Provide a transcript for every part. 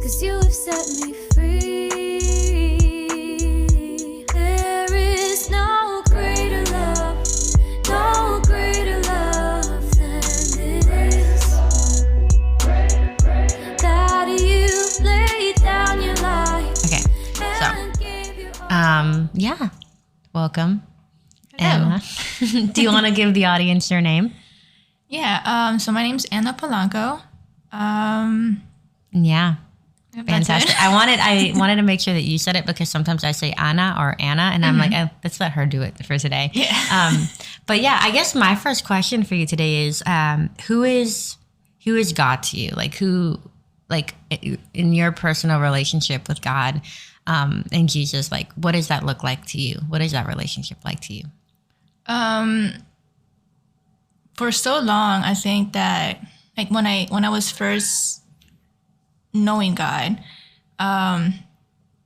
'cause you have set me free. There is no greater love than this. That you laid down your life. Okay, so, yeah, welcome. Hello. Anna. Do you want to give the audience your name? Yeah, so my name's Anna Polanco. Yeah. That's Fantastic. it. I wanted to make sure that you said it because sometimes I say Anna or Anna, and I'm like, let's let her do it for today. Yeah. But yeah, I guess my first question for you today is, who is God to you? Like in your personal relationship with God, and Jesus, like, what does that look like to you? What is that relationship like to you? For so long, I think that like when I was first knowing God,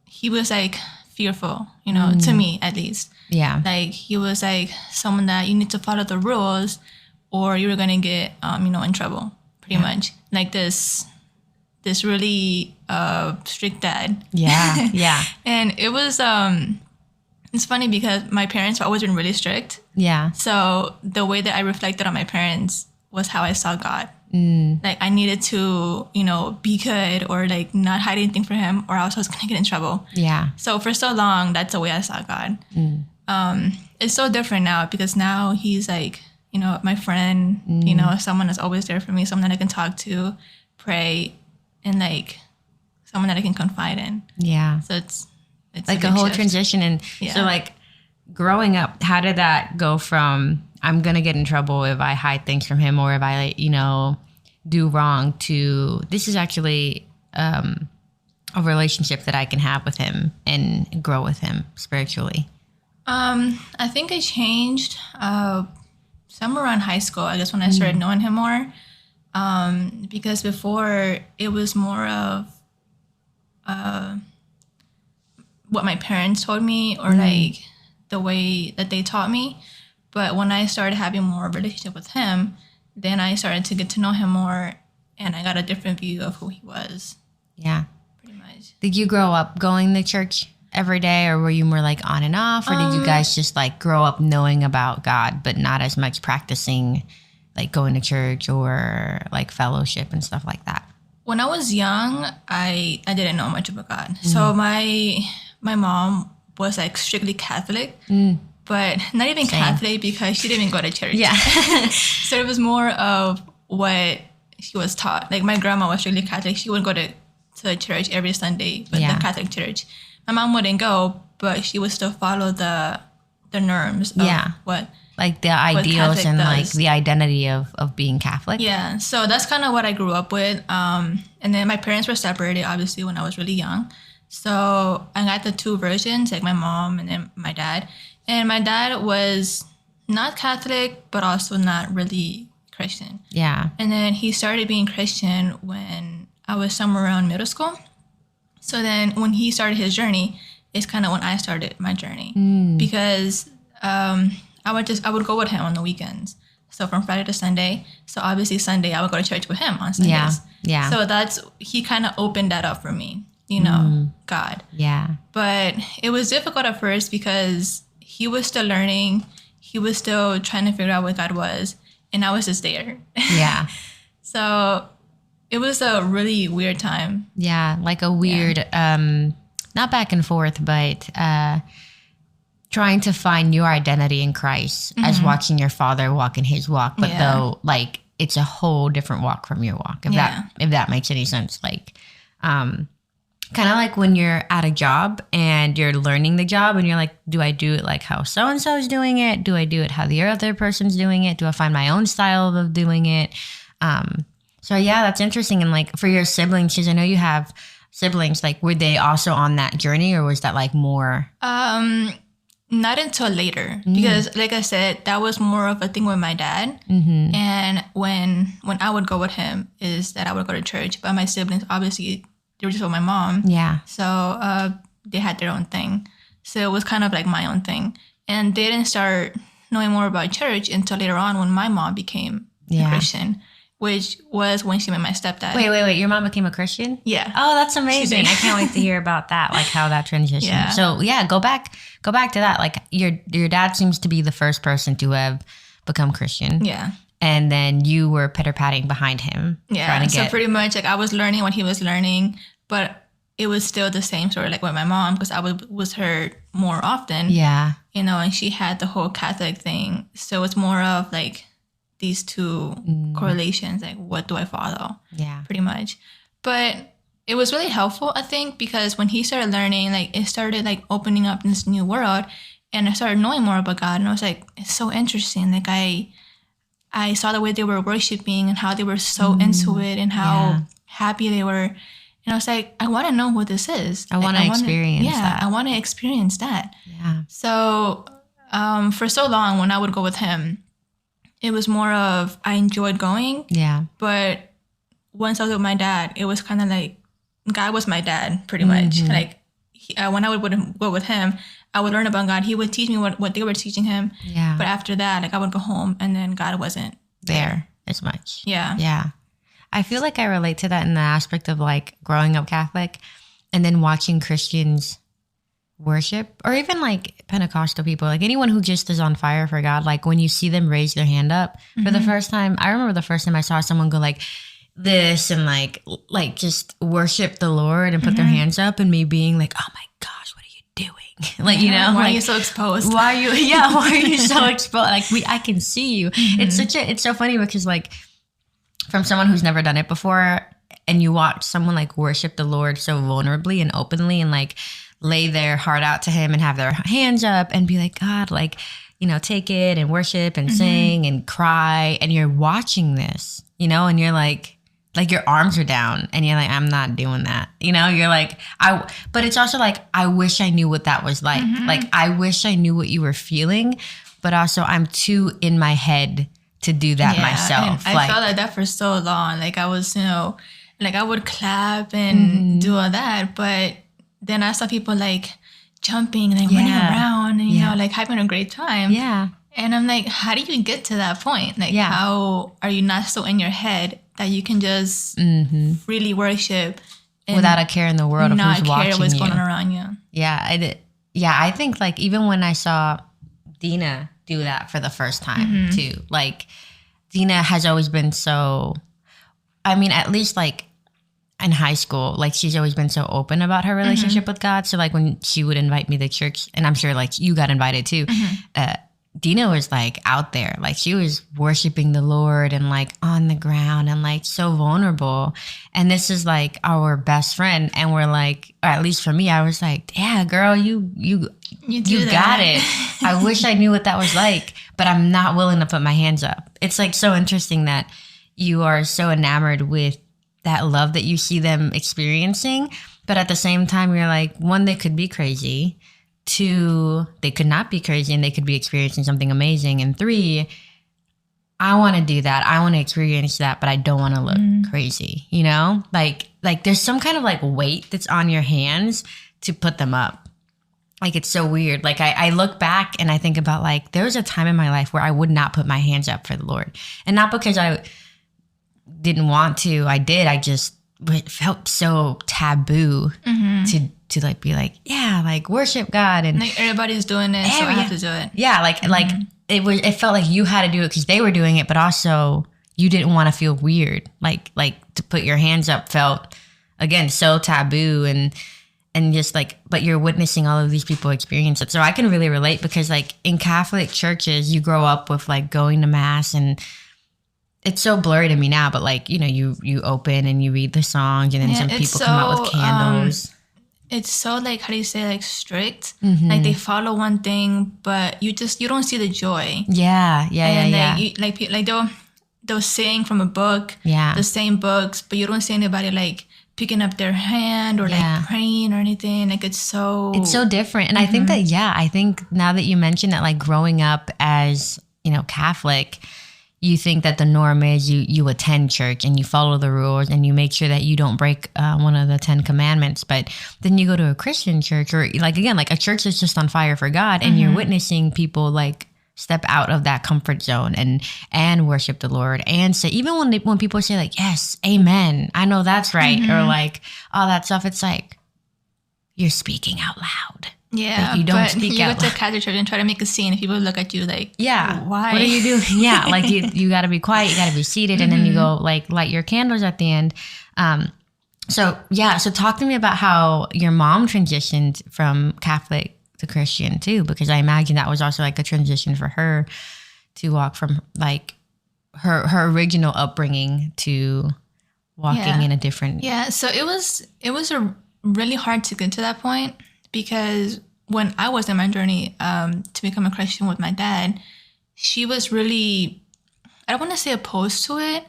he was like fearful, to me at least. Yeah. Like he was like someone that you need to follow the rules or you're gonna get in trouble, pretty much. Like this really strict dad. Yeah. Yeah. And it was it's funny because my parents have always been really strict. Yeah. So the way that I reflected on my parents was how I saw God. Like I needed to, be good or like not hide anything from him or else I was going to get in trouble. Yeah. So for so long, that's the way I saw God. It's so different now because now he's like, my friend, someone that's always there for me, someone that I can talk to, pray, and like someone that I can confide in. Yeah. So it's like a whole transition. And so like growing up, how did that go from I'm going to get in trouble if I hide things from him or if I, do wrong to this is actually a relationship that I can have with him and grow with him spiritually? I think I changed somewhere around high school, I guess, when I started knowing him more. Because before it was more of what my parents told me or like the way that they taught me. But when I started having more of a relationship with him, then I started to get to know him more and I got a different view of who he was. Yeah. Pretty much. Did you grow up going to church every day or were you more like on and off? Or did you guys just like grow up knowing about God but not as much practicing like going to church or like fellowship and stuff like that? When I was young, I didn't know much about God. So my mom was like strictly Catholic. But not even Catholic because she didn't even go to church. Yeah. So it was more of what she was taught. Like my grandma was strictly Catholic. She would go to church every Sunday, but the Catholic church. My mom wouldn't go, but she would still follow the norms of what like the ideals Catholic and does. like the identity of being Catholic. Yeah. So that's kind of what I grew up with. And then my parents were separated, obviously, when I was really young. So I got the two versions, like my mom and then my dad. And my dad was not Catholic, but also not really Christian. Yeah. And then he started being Christian when I was somewhere around middle school. So then when he started his journey, it's kind of when I started my journey. Because I would go with him on the weekends. So from Friday to Sunday. So obviously Sunday, I would go to church with him on Sundays. Yeah. So he kind of opened that up for me, God. Yeah. But it was difficult at first because he was still learning. He was still trying to figure out what God was. And I was just there. Yeah. So it was a really weird time. Yeah. Like a weird, not back and forth, but trying to find your identity in Christ as watching your father walk in his walk. But though, like, it's a whole different walk from your walk. If that makes any sense. Like, kind of like when you're at a job and you're learning the job and you're like, do I do it like how so-and-so is doing it? Do I do it how the other person's doing it? Do I find my own style of doing it? So yeah, that's interesting. And like for your siblings, because I know you have siblings, like were they also on that journey or was that like more? Not until later, because like I said, that was more of a thing with my dad. And when I would go with him is that I would go to church, but my siblings, obviously, they were just with my mom. Yeah. So they had their own thing. So it was kind of like my own thing. And they didn't start knowing more about church until later on when my mom became a Christian. which was when she met my stepdad. Wait. Your mom became a Christian? Yeah. Oh, that's amazing. I can't wait to hear about that, like how that transitioned. Yeah. So yeah, go back to that. Like your dad seems to be the first person to have become Christian. Yeah. And then you were pitter-patting behind him. Yeah. So pretty much like I was learning what he was learning, but it was still the same story like with my mom because I was with her more often. Yeah. You know, and she had the whole Catholic thing. So it's more of like these two correlations, like what do I follow? Yeah. Pretty much. But it was really helpful, I think, because when he started learning, like it started like opening up this new world and I started knowing more about God. And I was like, it's so interesting. Like I saw the way they were worshiping and how they were so into it and how happy they were. And I was like, I want to know what this is. I want to experience that. Yeah, I want to experience that. Yeah. So for so long, when I would go with him, it was more of I enjoyed going. Yeah. But once I was with my dad, it was kind of like God was my dad, pretty much. Like when I would go with him, I would learn about God. He would teach me what they were teaching him. Yeah. But after that, like I would go home and then God wasn't there as much. Yeah. Yeah. I feel like I relate to that in the aspect of like growing up Catholic and then watching Christians worship or even like Pentecostal people, like anyone who just is on fire for God. Like when you see them raise their hand up for the first time, I remember the first time I saw someone go like this and like just worship the Lord and put their hands up and me being like, oh my gosh, what are you doing? Like, you know, why like, are you so exposed? Why are you so exposed? Like I can see you. It's so funny because like from someone who's never done it before and you watch someone like worship the Lord so vulnerably and openly and like lay their heart out to him and have their hands up and be like, God, like, you know, take it and worship and sing and cry. And you're watching this, you know, and you're like your arms are down and you're like, I'm not doing that. You know, you're like, but it's also like, I wish I knew what that was like. Like, I wish I knew what you were feeling, but also I'm too in my head to do that myself. I felt like that for so long. Like I was, you know, like I would clap and do all that, but then I saw people like jumping, like running around and, you know, like having a great time. Yeah. And I'm like, how do you get to that point? Like, how are you not so in your head that you can just really worship and without a care in the world of who's watching you? Not care what's going on around you. Yeah, I did. Yeah, I think like even when I saw Dina do that for the first time too, like Dina has always been so, I mean, at least like in high school, like she's always been so open about her relationship with God. So like when she would invite me to church, and I'm sure like you got invited too, Dina was like out there, like she was worshiping the Lord and like on the ground and like so vulnerable. And this is like our best friend. And we're like, or at least for me, I was like, yeah, girl, you got it. I wish I knew what that was like, but I'm not willing to put my hands up. It's like so interesting that you are so enamored with that love that you see them experiencing. But at the same time, you're like, one, they could be crazy. Two, they could not be crazy and they could be experiencing something amazing. And three, I want to do that. I want to experience that, but I don't want to look crazy, you know? Like there's some kind of like weight that's on your hands to put them up. Like, it's so weird. Like I look back and I think about like, there was a time in my life where I would not put my hands up for the Lord. And not because I didn't want to, I did. It felt so taboo to like be like, yeah, like worship God and like everybody's doing it, so I have to do it. Yeah, like it felt like you had to do it because they were doing it, but also you didn't want to feel weird. Like to put your hands up felt again so taboo and just like, but you're witnessing all of these people experience it. So I can really relate because like in Catholic churches, you grow up with like going to mass and it's so blurry to me now, but like, you know, you open and you read the songs and then some people come out with candles. It's so like, how do you say, like strict? Like they follow one thing, but you don't see the joy. Yeah. They'll sing from a book, the same books, but you don't see anybody like picking up their hand or like praying or anything. Like it's so different. And I think that, I think now that you mentioned that, like growing up as, you know, Catholic, you think that the norm is you attend church and you follow the rules and you make sure that you don't break one of the 10 commandments. But then you go to a Christian church or like, again, like a church that's just on fire for God and you're witnessing people like step out of that comfort zone and worship the Lord and say, even when people say like, yes, amen, I know that's right. Or like all that stuff. It's like, you're speaking out loud. Yeah. Like you don't speak you out go loud. to Catholic church and try to make a scene. People look at you like, Yeah. why? What are you doing? Yeah. Like you got to be quiet. You got to be seated. And then you go like light your candles at the end. So talk to me about how your mom transitioned from Catholic to Christian too, because I imagine that was also like a transition for her to walk from like her original upbringing to walking in a different. Yeah. So it was a really hard to get to that point, because when I was in my journey to become a Christian with my dad, she was really, I don't want to say opposed to it,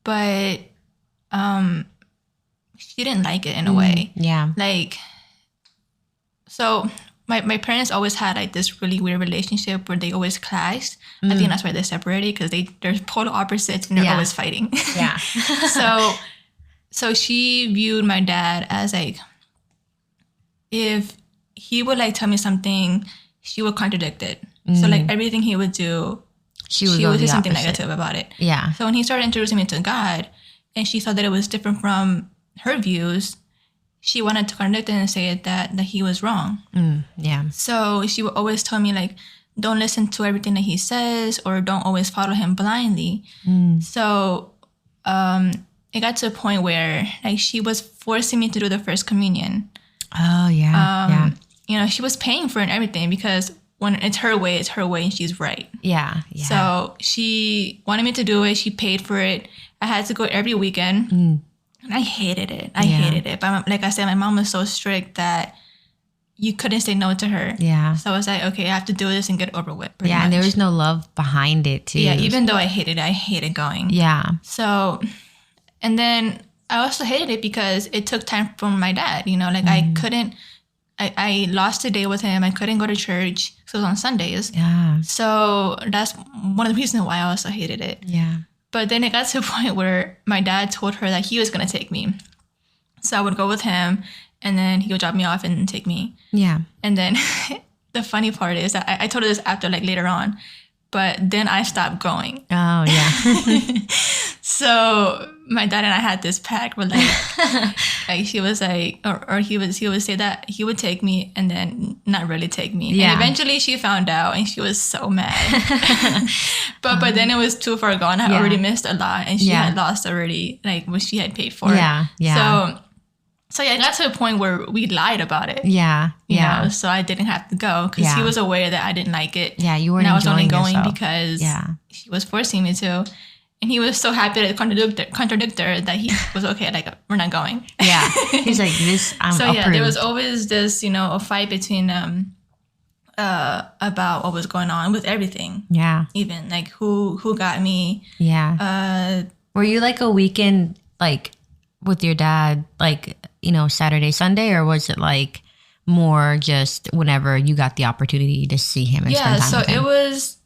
but she didn't like it in a way. Yeah. Like, so my parents always had like this really weird relationship where they always clashed. I think that's why they're separated, because they're polar opposites and they're always fighting. Yeah. So she viewed my dad as like, if he would like tell me something, she would contradict it. So like everything he would do, she would say something negative about it. Yeah. So when he started introducing me to God, and she saw that it was different from her views, she wanted to contradict it and say that he was wrong. Yeah. So she would always tell me like, don't listen to everything that he says, or don't always follow him blindly. So it got to a point where like she was forcing me to do the first communion. Oh yeah. You know, she was paying for it and everything, because when it's her way and she's right. Yeah. So she wanted me to do it. She paid for it. I had to go every weekend. And I hated it. I hated it. But like I said, my mom was so strict that you couldn't say no to her. Yeah. So I was like, okay, I have to do this and get over with. Yeah, and there was no love behind it too. Yeah, even though I hated going. Yeah. So, and then I also hated it because it took time from my dad. You know, like I lost a day with him. I couldn't go to church. So it was on Sundays. Yeah. So that's one of the reasons why I also hated it. Yeah. But then it got to a point where my dad told her that he was going to take me. So I would go with him, and then he would drop me off and take me. Yeah. And then the funny part is that I told her this after, like later on, but then I stopped going. Oh, yeah. So my dad and I had this pact where like she was like, or he would say that he would take me and then not really take me. Yeah. And eventually she found out and she was so mad. But then it was too far gone. I already missed a lot, and she had lost already like what she had paid for. Yeah. Yeah. So yeah, it got to a point where we lied about it. Yeah. You know, so I didn't have to go because he was aware that I didn't like it. Yeah, you weren't. And I was only enjoying going yourself. because she was forcing me to. And he was so happy to contradict her that he was okay, like, we're not going. Yeah. He's like, this, I'm So, approved. there was always this, a fight between them about what was going on with everything. Yeah. Even, like, who got me. Yeah. Were you, like, a weekend, like, with your dad, like, Saturday, Sunday? Or was it, like, more just whenever you got the opportunity to see him and spend time with him? It was...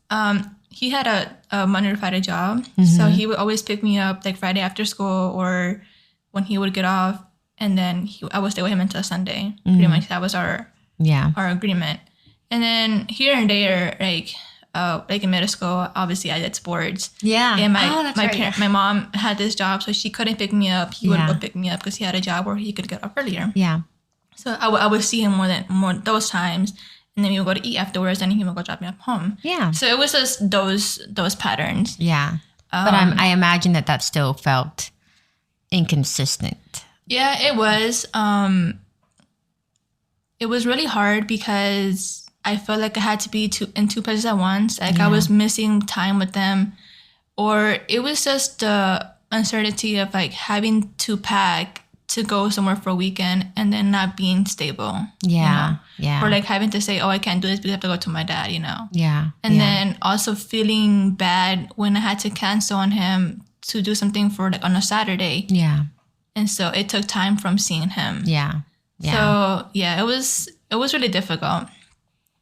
he had a Monday to Friday job. So he would always pick me up like Friday after school or when he would get off. And then I would stay with him until Sunday. Pretty much that was our agreement. And then here and there, like in middle school, obviously I did sports. Yeah. And my mom had this job, so she couldn't pick me up. He would go pick me up because he had a job where he could get off earlier. Yeah. So I would see him more those times. And then we would go to eat afterwards, and he would go drop me up home. Yeah. So it was just those patterns. Yeah. But I imagine that still felt inconsistent. Yeah, it was. It was really hard because I felt like I had to be in two places at once. Like I was missing time with them, or it was just the uncertainty of like having to pack to go somewhere for a weekend and then not being stable. Yeah. Yeah. Or like having to say, oh, I can't do this because I have to go to my dad, Yeah. And then also feeling bad when I had to cancel on him to do something for like on a Saturday. Yeah. And so it took time from seeing him. Yeah. Yeah. So yeah, it was really difficult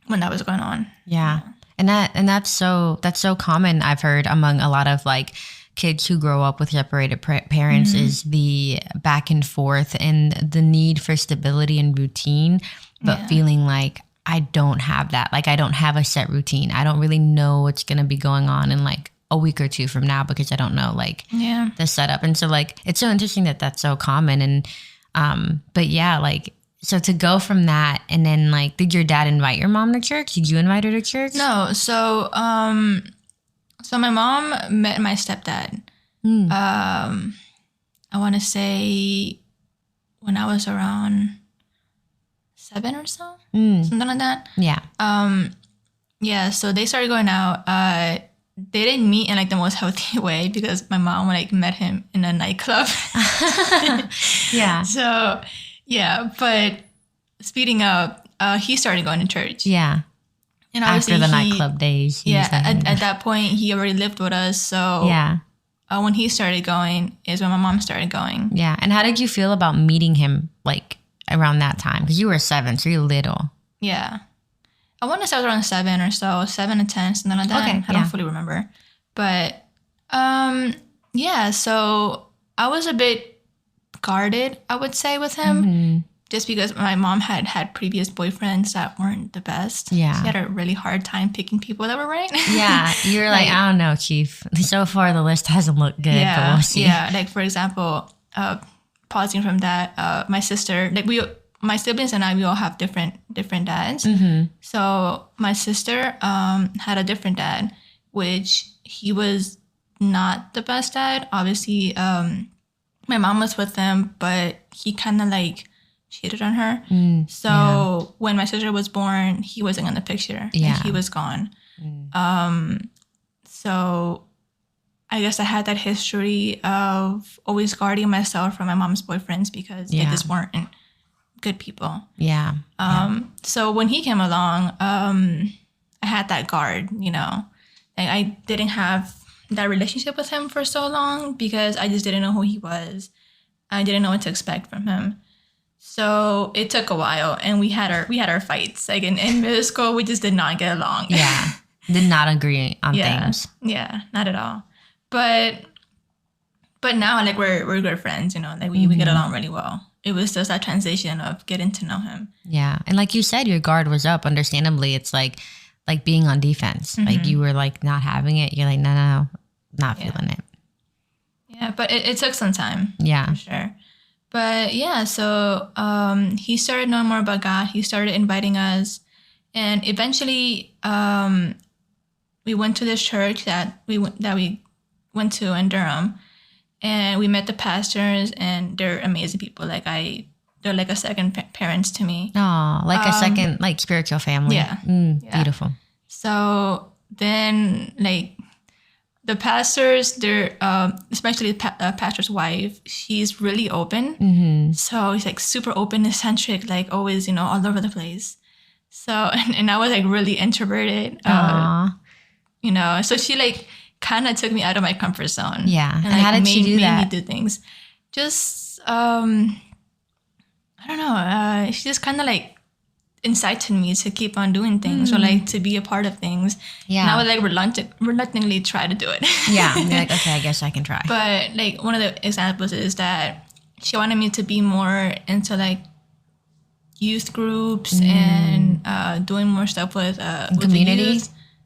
when that was going on. Yeah. And that's so common, I've heard, among a lot of like kids who grow up with separated parents, is the back and forth and the need for stability and routine, but feeling like I don't have that. Like, I don't have a set routine. I don't really know what's going to be going on in like a week or two from now because I don't know like the setup. And so like, it's so interesting that that's so common. And, but yeah, like, so to go from that and then like, did your dad invite your mom to church? Did you invite her to church? No. So, so my mom met my stepdad. I want to say when I was around 7 or so, something like that. Yeah. Yeah. So they started going out. They didn't meet in like the most healthy way because my mom like met him in a nightclub. Yeah. So yeah, but speeding up, he started going to church. Yeah. And after the nightclub days. Yeah. At that point, he already lived with us. So yeah. When he started going is when my mom started going. Yeah. And how did you feel about meeting him like around that time? Because you were 7, so you're little. Yeah. I want to say I was around 7 or so, 7 to 10, something like that. Okay, I don't fully remember. But yeah, so I was a bit guarded, I would say, with him. Just because my mom had previous boyfriends that weren't the best. Yeah. She had a really hard time picking people that were right. Yeah. You were like, I don't know, Chief. So far, the list hasn't looked good. Yeah. But we'll see. Yeah. Like, for example, pausing from that, my sister, like my siblings and I, we all have different dads. So my sister had a different dad, which he was not the best dad. Obviously, my mom was with him, but he kind of like cheated on her. So when my sister was born, he wasn't in the picture. Yeah. Like, he was gone. So I guess I had that history of always guarding myself from my mom's boyfriends because they just weren't good people. Yeah. So when he came along, I had that guard, you know. Like, I didn't have that relationship with him for so long because I just didn't know who he was. I didn't know what to expect from him. So it took a while, and we had our fights. Like in middle school, we just did not get along. Yeah. Did not agree on things. Yeah, not at all. But now, like, we're good friends, you know, like we get along really well. It was just that transition of getting to know him. Yeah. And like you said, your guard was up. Understandably, it's like being on defense. Like, you were like not having it. You're like, no, not feeling it. Yeah, but it took some time. Yeah. For sure. But yeah, so he started knowing more about God. He started inviting us. And eventually we went to this church that we went to in Durham. And we met the pastors, and they're amazing people. Like, they're like a second parents to me. Oh, like a second, like, spiritual family. Yeah. Beautiful. So then, like, the pastors, they're, especially the pastor's wife, she's really open. So he's like super open, eccentric, like always, you know, all over the place. So, and I was like really introverted, you know, so she like kind of took me out of my comfort zone. Yeah. And like, how did she do that? Made me do things. Just, I don't know. She just kind of like incited me to keep on doing things or like to be a part of things. Yeah. And I would like reluctantly try to do it. Yeah. You're like, okay, I guess I can try. But like one of the examples is that she wanted me to be more into like youth groups and doing more stuff with community.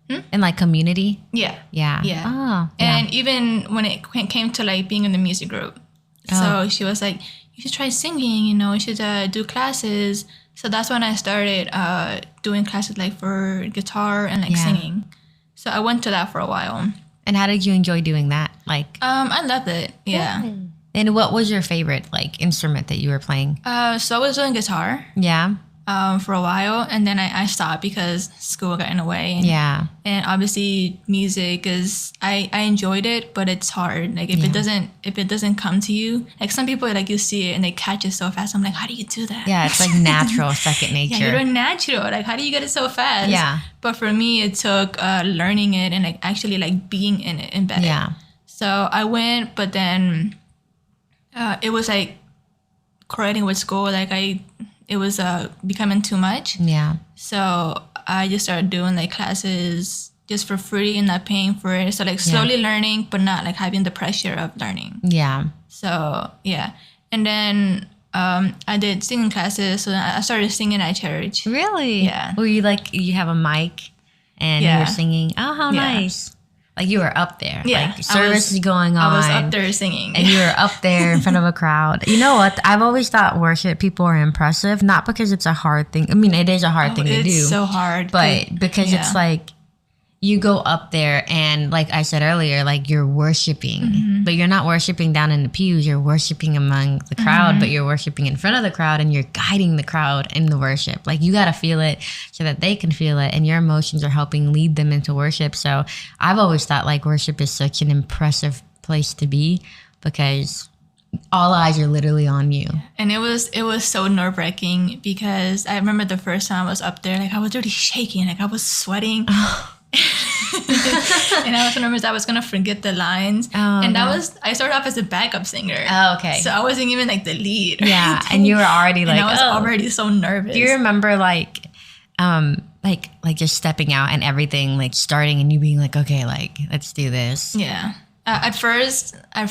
And like community. Yeah. Yeah. Yeah. Oh, and even when it came to like being in the music group, so she was like, you should try singing, you know, you should do classes. So that's when I started doing classes like for guitar and like singing. So I went to that for a while. And how did you enjoy doing that? Like, I loved it. Yeah. And what was your favorite like instrument that you were playing? So I was doing guitar. Yeah. For a while, and then I stopped because school got in the way. And obviously music is I enjoyed it, but it's hard. Like if it doesn't come to you, like some people like you see it and they catch it so fast. I'm like, how do you do that? Yeah, it's like natural, second nature. Yeah, you're natural. Like how do you get it so fast? Yeah. But for me, it took learning it and like actually like being in it, embedded. Yeah. So I went, but then it was like correlating with school. Like it was becoming too much. Yeah. So I just started doing like classes just for free and not paying for it. So like slowly learning, but not like having the pressure of learning. Yeah. So yeah. And then I did singing classes, so I started singing at church. Really? Yeah. Were you like, you have a mic and you were singing? Oh, how nice. Like you were up there. Yeah. Like service is going on. I was up there singing. And you were up there in front of a crowd. You know what? I've always thought worship people are impressive, not because it's a hard thing. I mean, it is a hard thing to do. It's so hard. But because it's like, you go up there and like I said earlier, like you're worshiping, but you're not worshiping down in the pews. You're worshiping among the crowd, but you're worshiping in front of the crowd and you're guiding the crowd in the worship. Like you got to feel it so that they can feel it, and your emotions are helping lead them into worship. So I've always thought like worship is such an impressive place to be because all eyes are literally on you. And it was so nerve-wracking because I remember the first time I was up there, like I was already shaking, like I was sweating. And I was nervous I was gonna forget the lines. I started off as a backup singer. Oh, okay. So I wasn't even like the lead. Yeah, and you were already like, and I was already so nervous. Do you remember like just stepping out and everything, like starting and you being like, okay, like let's do this? Yeah. At first, I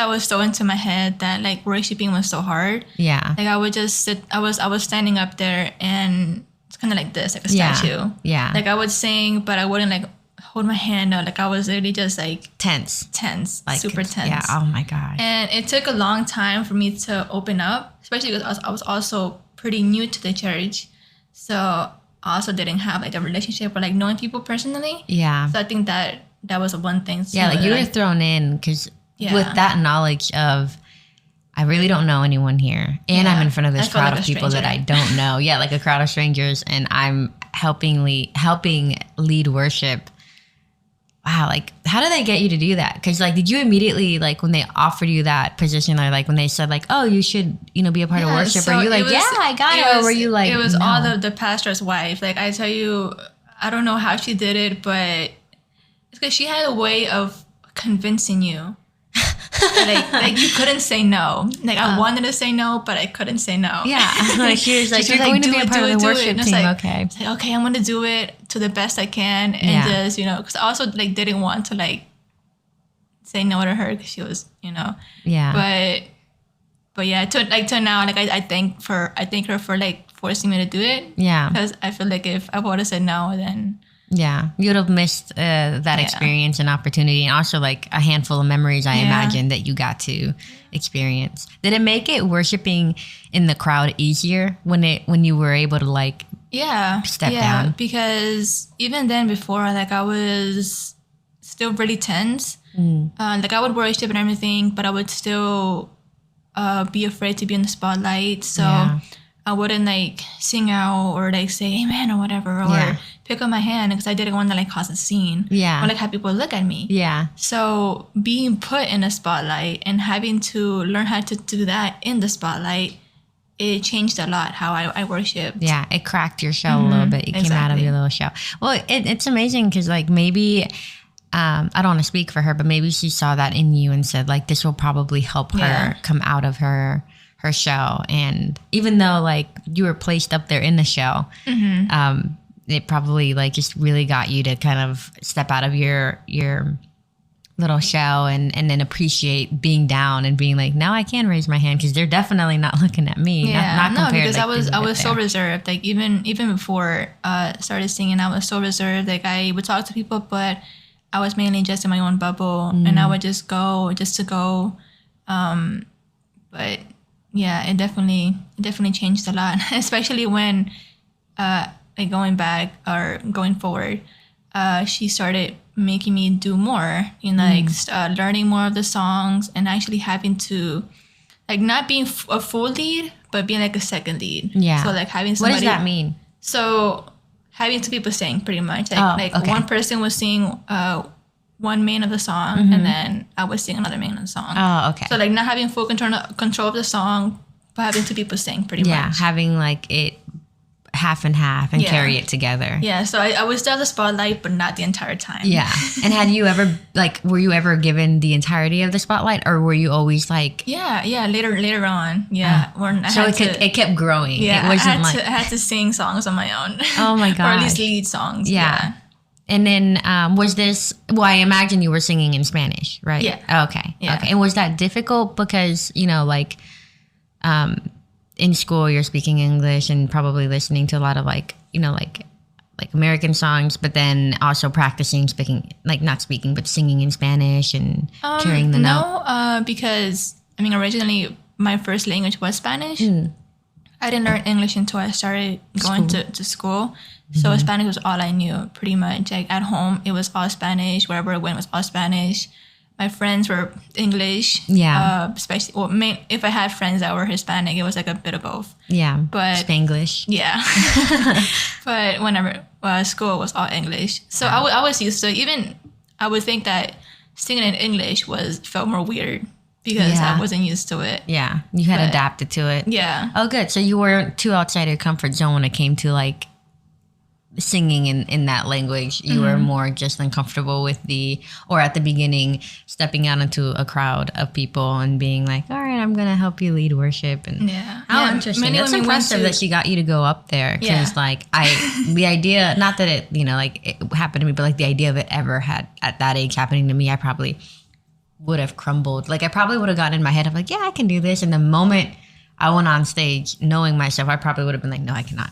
was so into my head that like worshiping was so hard. Yeah. Like I would just sit. I was standing up there and it's kind of like this, like a statue. Yeah. Like I would sing, but I wouldn't like hold my hand out. Like I was really just like tense, like super tense. Yeah. Oh my gosh. And it took a long time for me to open up, especially because I was also pretty new to the church, so I also didn't have like a relationship or like knowing people personally. Yeah. So I think that was one thing. Yeah, like you were thrown in because with that knowledge of, I really don't know anyone here. And I'm in front of this crowd of people that I don't know. Yeah, like a crowd of strangers, and I'm helping lead worship. Wow, like how did they get you to do that? Because like, did you immediately, like when they offered you that position, or like when they said like, oh, you should, be a part of worship, so were you like, I got it? Or were you like, it was no? all the pastor's wife. Like I tell you, I don't know how she did it, but it's because she had a way of convincing you. like you couldn't say no. Like I wanted to say no, but I couldn't say no. Yeah, like she was like, you're going to be a part of the worship team. Okay, it's like, okay, I'm going to do it to the best I can, and just because I also like didn't want to like say no to her because she was but yeah, to now, like I thank her for like forcing me to do it. Yeah, because I feel like if I would have said no, then. Yeah, you would have missed that experience and opportunity, and also like a handful of memories, I imagine, that you got to experience. Did it make it worshiping in the crowd easier when you were able to like step down? Because even then before, like I was still really tense. Like I would worship and everything, but I would still be afraid to be in the spotlight. So I wouldn't like sing out or like say amen or whatever, or pick up my hand because I didn't want to like cause a scene. Yeah. Or like have people look at me. Yeah. So being put in a spotlight and having to learn how to do that in the spotlight, it changed a lot how I worship. Yeah, it cracked your shell a little bit. You came out of your little shell. Well, it's amazing because like maybe, I don't want to speak for her, but maybe she saw that in you and said like, this will probably help her come out of her shell. And even though like you were placed up there in the shell, it probably like just really got you to kind of step out of your little shell and then appreciate being down and being like, now I can raise my hand because they're definitely not looking at me. Not compared, because like, I was so reserved. Like even before I started singing, I was so reserved. Like I would talk to people, but I was mainly just in my own bubble, and I would just go just to go. But yeah, it definitely changed a lot, especially when like going back or going forward, she started making me do more, learning more of the songs and actually having to like not being a full lead, but being like a second lead. Yeah. So like having somebody. What does that mean? So having two people sing pretty much. Like one person was sing one main of the song, and then I would sing another main of the song. Oh, okay. So like not having full control of the song, but having two people sing pretty much. Yeah, having like it half and half and carry it together. Yeah, so I was still the spotlight, but not the entire time. Yeah. And were you ever given the entirety of the spotlight, or were you always like? Yeah, later on. Yeah. It kept growing. Yeah, it wasn't I had to sing songs on my own. Oh my god. Or at least lead songs. Yeah. And then was this, I imagine you were singing in Spanish, right? Yeah. Okay. Yeah. Okay. And was that difficult because, in school you're speaking English and probably listening to a lot of like American songs, but then also practicing speaking, like not speaking, but singing in Spanish and carrying the note? No, because I mean, originally my first language was Spanish. I didn't learn English until I started going to school. So Spanish was all I knew, pretty much. Like at home, it was all Spanish. Wherever I went, was all Spanish. My friends were English. Yeah. Especially, if I had friends that were Hispanic, it was like a bit of both. Yeah. But Spanglish. yeah. But whenever school was all English, so I was used to it. Even I would think that singing in English felt more weird because I wasn't used to it. Yeah, you had adapted to it. Yeah. Oh, good. So you weren't too outside your comfort zone when it came to like singing in that language. You were more just uncomfortable with or at the beginning, stepping out into a crowd of people and being like, all right, I'm going to help you lead worship. And how interesting. That's impressive that she got you to go up there. Because like the idea, not that it, like it happened to me, but like the idea of it ever had at that age happening to me, I probably would have crumbled. Like I probably would have gotten in my head of like, yeah, I can do this. And the moment I went on stage knowing myself, I probably would have been like, no, I cannot.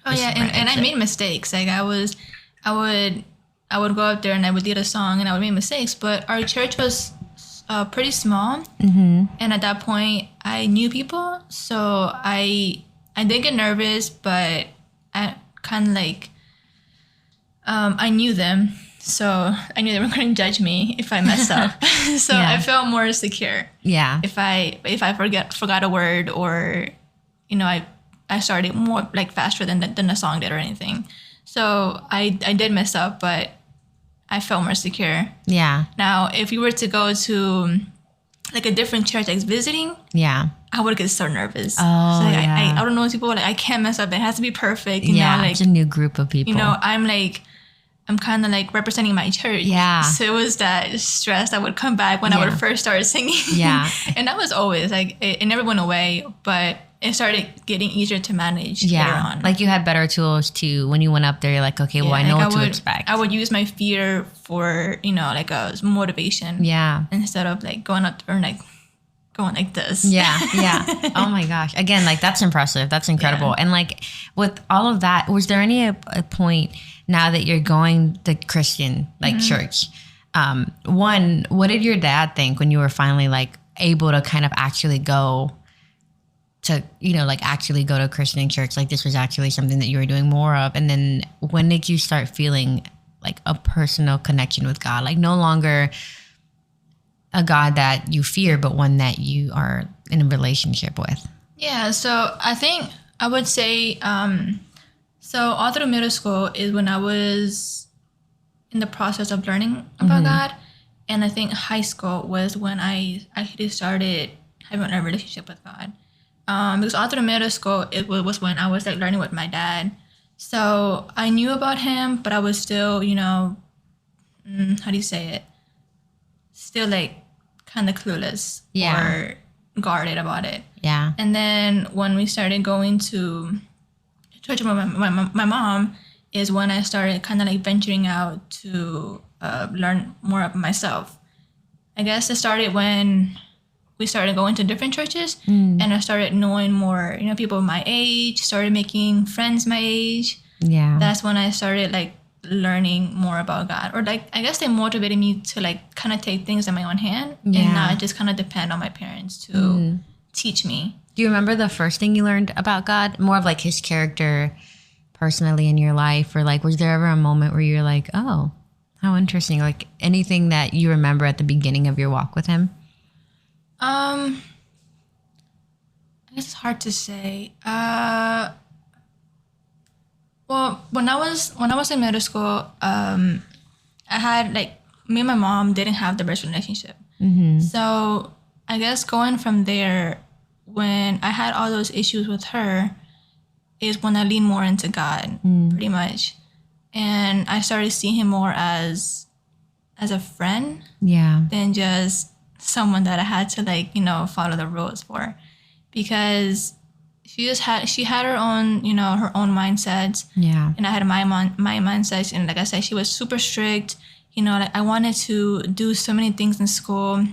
Oh yeah, and I made mistakes. Like I would go up there and I would lead a song and I would make mistakes. But our church was pretty small, and at that point I knew people, so I did get nervous, but I kind of like I knew them, so I knew they weren't going to judge me if I messed up. So I felt more secure. Yeah. If I forgot a word or I started more like faster than the song did or anything. So I did mess up, but I felt more secure. Yeah. Now, if you were to go to like a different church, like visiting, I would get so nervous. Oh, so I don't know, people like, I can't mess up. It has to be perfect. You know, like, it's a new group of people. I'm kind of like representing my church. Yeah. So it was that stress that would come back when I would first start singing. Yeah. And that was always like, it never went away, but it started getting easier to manage later on. Like you had better tools to, when you went up there, you're like, okay, well, I know what to expect. I would use my fear for, like a motivation. Yeah. Instead of like going up there and like going like this. Yeah. Yeah. Oh my gosh. Again, like that's impressive. That's incredible. Yeah. And like with all of that, was there any a point now that you're going the Christian like church? One, what did your dad think when you were finally like able to kind of actually go to, like actually go to a Christian church? Like this was actually something that you were doing more of. And then when did you start feeling like a personal connection with God? Like no longer a God that you fear, but one that you are in a relationship with. Yeah. So I think I would say, so all through middle school is when I was in the process of learning about God. And I think high school was when I actually started having a relationship with God. Because all through middle school, it was when I was like learning with my dad. So I knew about him, but I was still, how do you say it? Still like kind of clueless or guarded about it. Yeah. And then when we started going to church with my mom is when I started kind of like venturing out to learn more about myself. I guess it started when we started going to different churches and I started knowing more, people my age, started making friends my age. Yeah. That's when I started like learning more about God, or like, I guess they motivated me to like kind of take things in my own hand and not just kind of depend on my parents to teach me. Do you remember the first thing you learned about God? More of like his character personally in your life, or like, was there ever a moment where you're like, oh, how interesting? Like anything that you remember at the beginning of your walk with him? I guess it's hard to say. Well, when I was in middle school, I had like, me and my mom didn't have the best relationship. So I guess going from there, when I had all those issues with her, is when I leaned more into God, pretty much. And I started seeing him more as a friend than just someone that I had to like, follow the rules for. Because she had her own, her own mindsets. Yeah. And I had my mindsets. And like I said, she was super strict. Like I wanted to do so many things in school.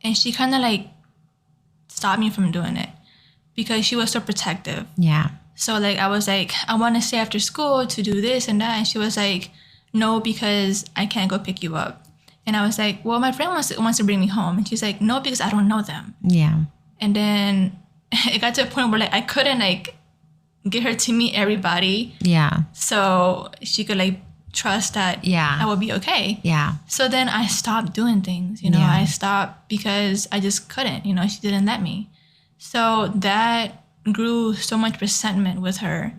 And she kind of like stopped me from doing it. because she was so protective. Yeah. So like I was like, I want to stay after school to do this and that, and she was like, no, because I can't go pick you up. And I was like, well, my friend wants to bring me home, and she's like, no, because I don't know them. Yeah. And then it got to a point where like I couldn't like get her to meet everybody. Yeah. So she could like trust that I would be okay. Yeah. So then I stopped doing things, you know, I stopped because I just couldn't, you know, she didn't let me. So that grew so much resentment with her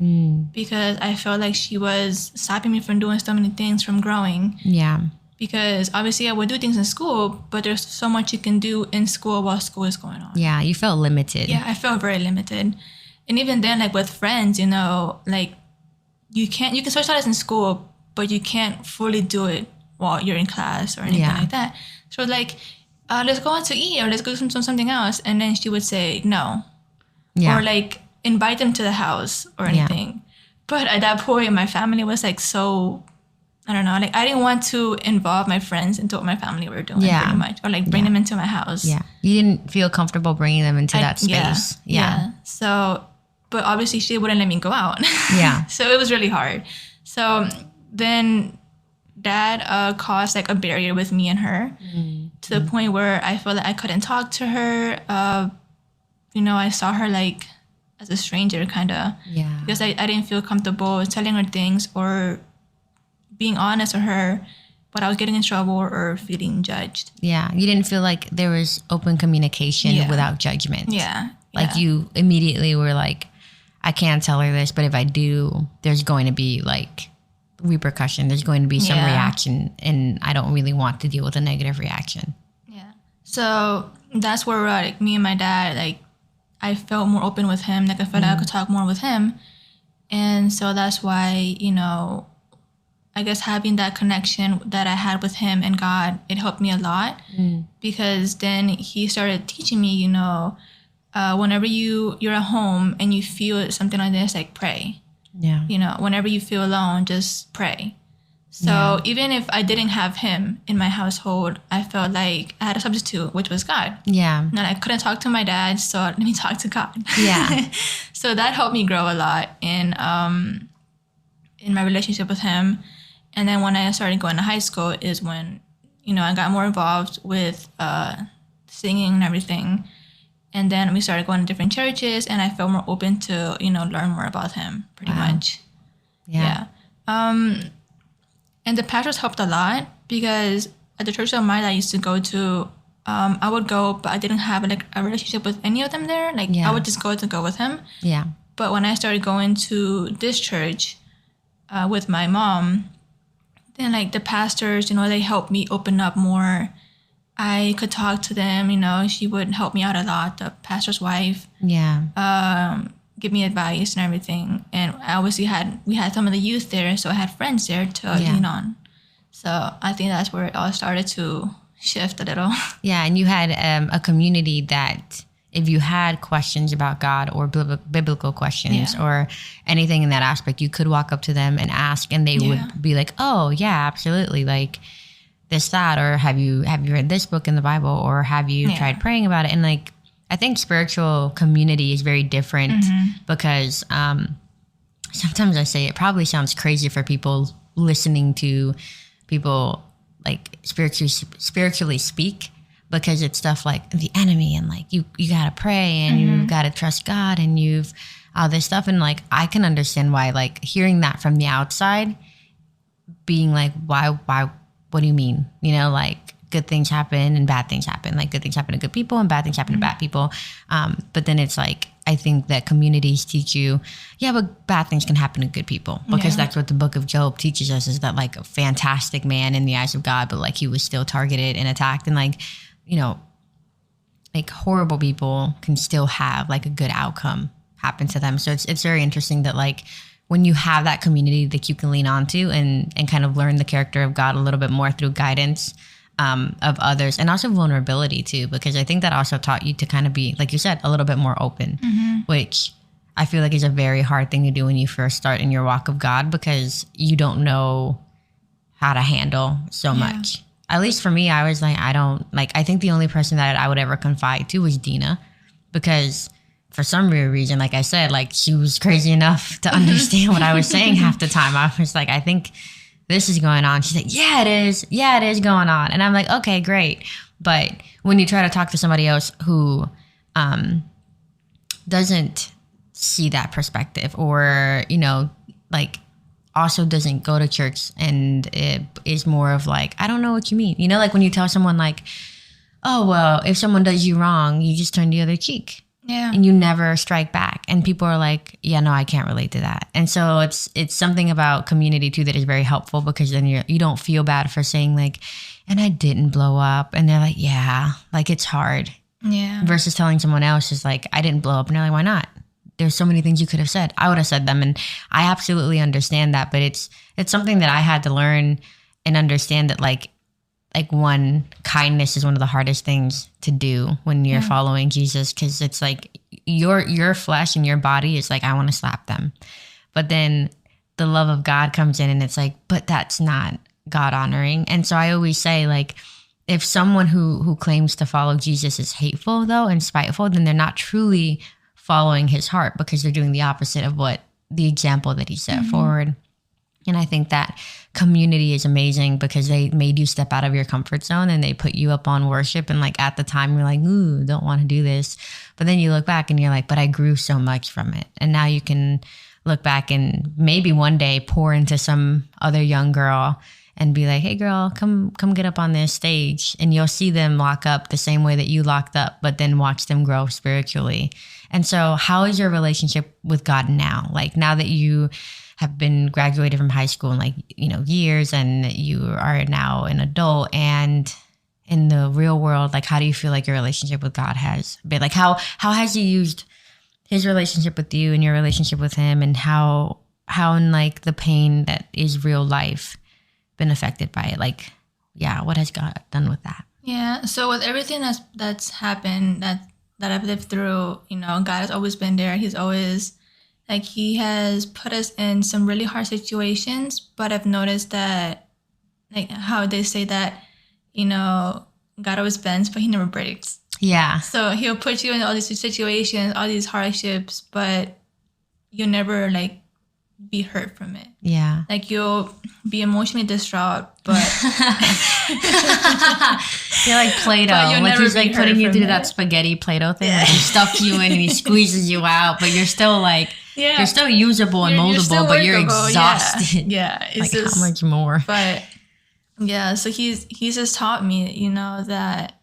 because I felt like she was stopping me from doing so many things, from growing. Yeah. Because obviously I would do things in school, but there's so much you can do in school while school is going on. Yeah. You felt limited. Yeah, I felt very limited. And even then, like with friends, you know, like you can socialize in school, but you can't fully do it while you're in class or anything like that. So like, let's go out to eat or let's go do something else. And then she would say no. Yeah. Or like invite them to the house or anything. Yeah. But at that point, my family was like so, I don't know, like I didn't want to involve my friends into what my family were doing pretty much. Or like bring them into my house. Yeah. You didn't feel comfortable bringing them into that space. Yeah. So, but obviously she wouldn't let me go out. Yeah. So it was really hard. So then that caused like a barrier with me and her to the point where I felt like I couldn't talk to her. You know, I saw her like as a stranger kind of. Yeah. Because I didn't feel comfortable telling her things or being honest with her, but I was getting in trouble or feeling judged. Yeah. You didn't feel like there was open communication without judgment. Yeah. Like you immediately were like, I can't tell her this, but if I do, there's going to be like repercussion. There's going to be some reaction, and I don't really want to deal with a negative reaction. Yeah. So that's where like me and my dad, like I felt more open with him. Like I felt like I could talk more with him. And so that's why, you know, I guess having that connection that I had with him and God, it helped me a lot because then he started teaching me, you know, whenever you're at home and you feel something like this, like pray. Yeah. You know, whenever you feel alone, just pray. So even if I didn't have him in my household, I felt like I had a substitute, which was God. Yeah. And I couldn't talk to my dad, so let me talk to God. Yeah. So that helped me grow a lot in my relationship with him. And then when I started going to high school is when, you know, I got more involved with singing and everything. And then we started going to different churches, and I felt more open to, you know, learn more about him pretty much. Yeah. And the pastors helped a lot because at the church that my dad used to go to, I would go, but I didn't have like a relationship with any of them there. Like I would just go with him. Yeah. But when I started going to this church with my mom, then like the pastors, you know, they helped me open up more. I could talk to them, you know, she would help me out a lot, the pastor's wife. Yeah. Give me advice and everything. And I obviously we had some of the youth there, so I had friends there to lean on. So I think that's where it all started to shift a little. Yeah, and you had a community that if you had questions about God or biblical questions or anything in that aspect, you could walk up to them and ask, and they would be like, oh, yeah, absolutely. Like, this, that, or have you read this book in the Bible, or have you tried praying about it? And like, I think spiritual community is very different because sometimes I say it probably sounds crazy for people listening to people like spiritually speak, because it's stuff like the enemy and like you gotta pray and you gotta trust God and you've all this stuff. And like, I can understand why, like hearing that from the outside, being like, why, what do you mean? You know, like good things happen and bad things happen. Like good things happen to good people and bad things happen to bad people. But then it's like, I think that communities teach you, but bad things can happen to good people, because that's what the book of Job teaches us, is that like a fantastic man in the eyes of God, but like he was still targeted and attacked, and like, you know, like horrible people can still have like a good outcome happen to them. So it's very interesting that like when you have that community that you can lean onto and kind of learn the character of God a little bit more through guidance of others, and also vulnerability too, because I think that also taught you to kind of be, like you said, a little bit more open, which I feel like is a very hard thing to do when you first start in your walk of God, because you don't know how to handle so much. At least for me, I was like, I think the only person that I would ever confide to was Dina, because for some weird reason, like I said, like she was crazy enough to understand what I was saying half the time. I was like, I think this is going on. She's like, yeah, it is. Yeah, it is going on. And I'm like, okay, great. But when you try to talk to somebody else who doesn't see that perspective, or, you know, like also doesn't go to church, and it is more of like, I don't know what you mean. You know, like when you tell someone like, oh, well, if someone does you wrong, you just turn the other cheek. Yeah. And you never strike back. And people are like, yeah, no, I can't relate to that. And so it's something about community too that is very helpful, because then you don't feel bad for saying like, and I didn't blow up. And they're like, yeah, like it's hard. Yeah. Versus telling someone else is like, I didn't blow up. And they're like, why not? There's so many things you could have said. I would have said them. And I absolutely understand that. But it's something that I had to learn and understand, that like one, kindness is one of the hardest things to do when you're following Jesus, because it's like your flesh and your body is like, I want to slap them. But then the love of God comes in, and it's like, but that's not God honoring. And so I always say, like, if someone who claims to follow Jesus is hateful though and spiteful, then they're not truly following his heart, because they're doing the opposite of what the example that he set forward. And I think that community is amazing, because they made you step out of your comfort zone and they put you up on worship. And like at the time you're like, ooh, don't want to do this. But then you look back and you're like, but I grew so much from it. And now you can look back and maybe one day pour into some other young girl and be like, hey girl, come get up on this stage. And you'll see them lock up the same way that you locked up, but then watch them grow spiritually. And so how is your relationship with God now? Like now that you have been graduated from high school in like, you know, years, and you are now an adult and in the real world, like how do you feel like your relationship with God has been? Like how has he used his relationship with you and your relationship with him, and how in like the pain that is real life been affected by it? Like, yeah, what has God done with that? Yeah. So with everything that's happened, that I've lived through, you know, God has always been there. He's always, like, he has put us in some really hard situations, but I've noticed that, like, how they say that, you know, God always bends, but he never breaks. Yeah. So he'll put you in all these situations, all these hardships, but you'll never, like, be hurt from it. Yeah. Like, you'll be emotionally distraught, but you're like Play-Doh. Like he's like putting you through that spaghetti Play-Doh thing. Like he stuffs you in and he squeezes you out, but you're still like, you're still usable and moldable, but you're exhausted. Yeah. It's like just, how much more? But yeah, so he's just taught me, you know, that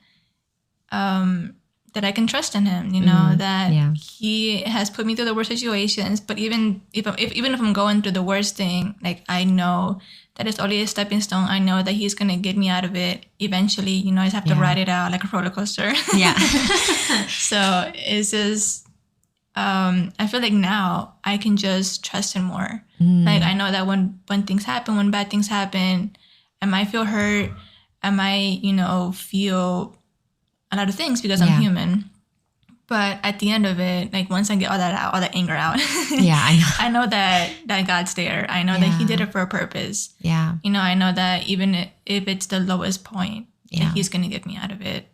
that I can trust in him, you know, that he has put me through the worst situations. But even if I'm going through the worst thing, like I know that it's only a stepping stone. I know that he's gonna get me out of it eventually. You know, I just have to ride it out like a roller coaster. Yeah. So it's just, I feel like now I can just trust him more. Like I know that when things happen, when bad things happen, I might feel hurt. I might, you know, feel a lot of things because I'm human. But at the end of it, like once I get all that out, all that anger out, I know that God's there. I know that he did it for a purpose. Yeah. You know, I know that even if it's the lowest point, that he's going to get me out of it.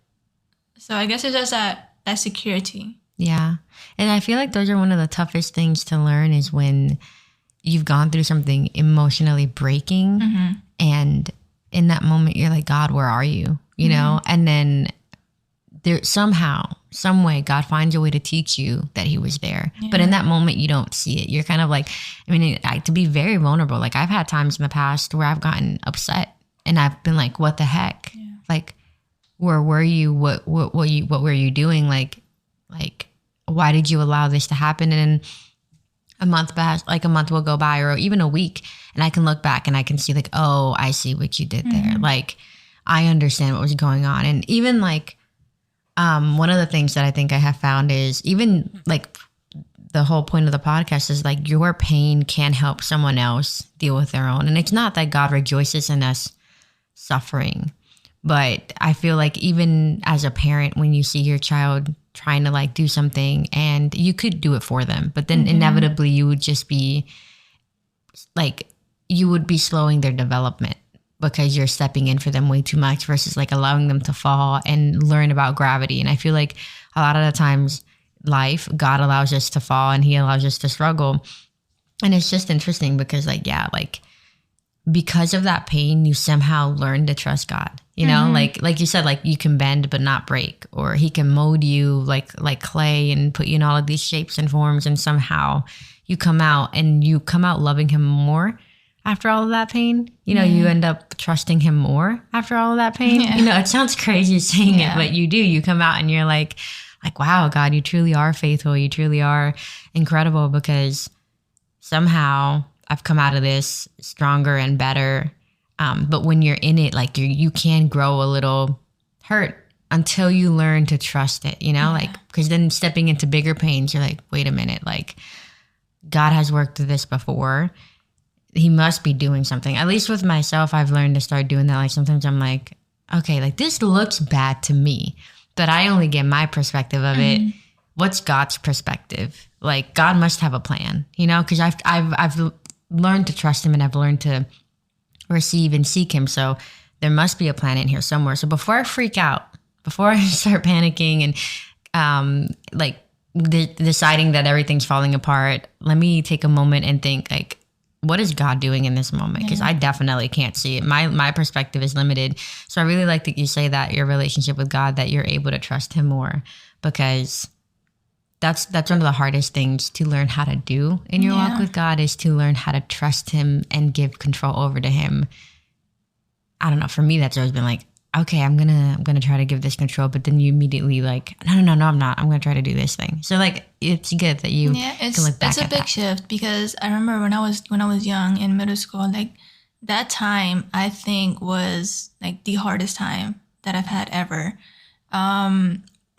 So I guess it's just that security. Yeah. And I feel like those are one of the toughest things to learn, is when you've gone through something emotionally breaking and in that moment you're like, God, where are you? You know? And then there somehow, some way, God finds a way to teach you that he was there. Yeah. But in that moment, you don't see it. You're kind of like, I mean, to be very vulnerable. Like I've had times in the past where I've gotten upset and I've been like, what the heck? Yeah. Like, where were you? What were you doing? Like, why did you allow this to happen? And then a month will go by, or even a week, and I can look back and I can see like, oh, I see what you did there. Like, I understand what was going on. And even like, one of the things that I think I have found is, even like the whole point of the podcast is like, your pain can help someone else deal with their own. And it's not that God rejoices in us suffering, but I feel like even as a parent, when you see your child trying to like do something and you could do it for them, but then inevitably you would just be like, you would be slowing their development, because you're stepping in for them way too much versus like allowing them to fall and learn about gravity. And I feel like a lot of the times life, God allows us to fall and he allows us to struggle. And it's just interesting because like, yeah, like because of that pain, you somehow learn to trust God, you know, like you said, like you can bend, but not break, or he can mold you like clay and put you in all of these shapes and forms. And somehow you come out loving him more after all of that pain. You know, you end up trusting him more after all of that pain. You know, it sounds crazy saying it, but you come out and you're like, wow, God, you truly are faithful. You truly are incredible, because somehow I've come out of this stronger and better. But when you're in it, like you can grow a little hurt until you learn to trust it, you know, like, because then stepping into bigger pains, you're like, wait a minute, like God has worked through this before. He must be doing something. At least with myself, I've learned to start doing that. Like sometimes I'm like, okay, like this looks bad to me, but I only get my perspective of it. What's God's perspective? Like God must have a plan, you know, because I've learned to trust him and I've learned to receive and seek him. So there must be a plan in here somewhere. So before I freak out, before I start panicking and deciding that everything's falling apart, let me take a moment and think like, what is God doing in this moment? Because I definitely can't see it. My perspective is limited. So I really like that you say that your relationship with God, that you're able to trust him more, because that's one of the hardest things to learn how to do in your walk with God, is to learn how to trust him and give control over to him. I don't know. For me, that's always been like, okay, I'm gonna try to give this control, but then you immediately like, no, I'm not. I'm gonna try to do this thing. So like, it's good that you can look back it's a big shift, because I remember when I was young in middle school, like that time I think was like the hardest time that I've had ever.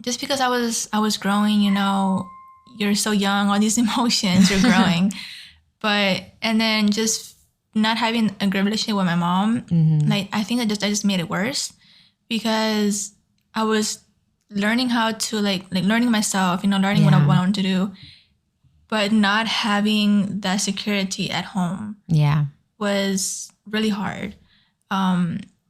Just because I was growing, you know, you're so young, all these emotions, you're growing. And then just not having a good relationship with my mom, like I think I just made it worse, because I was learning how to like learning myself, you know, learning what I wanted to do, but not having that security at home was really hard.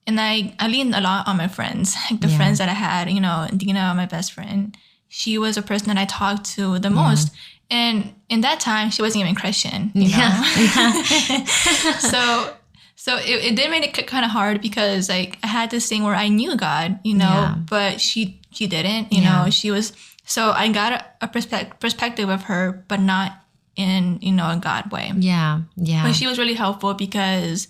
And I leaned a lot on my friends, like the friends that I had, you know, Dina, my best friend. She was a person that I talked to the most. And in that time, she wasn't even Christian, you know? So it did make it kind of hard, because like I had this thing where I knew God, you know, but she didn't, you know, she was, so I got a perspective of her, but not in, you know, a God way. Yeah. But she was really helpful, because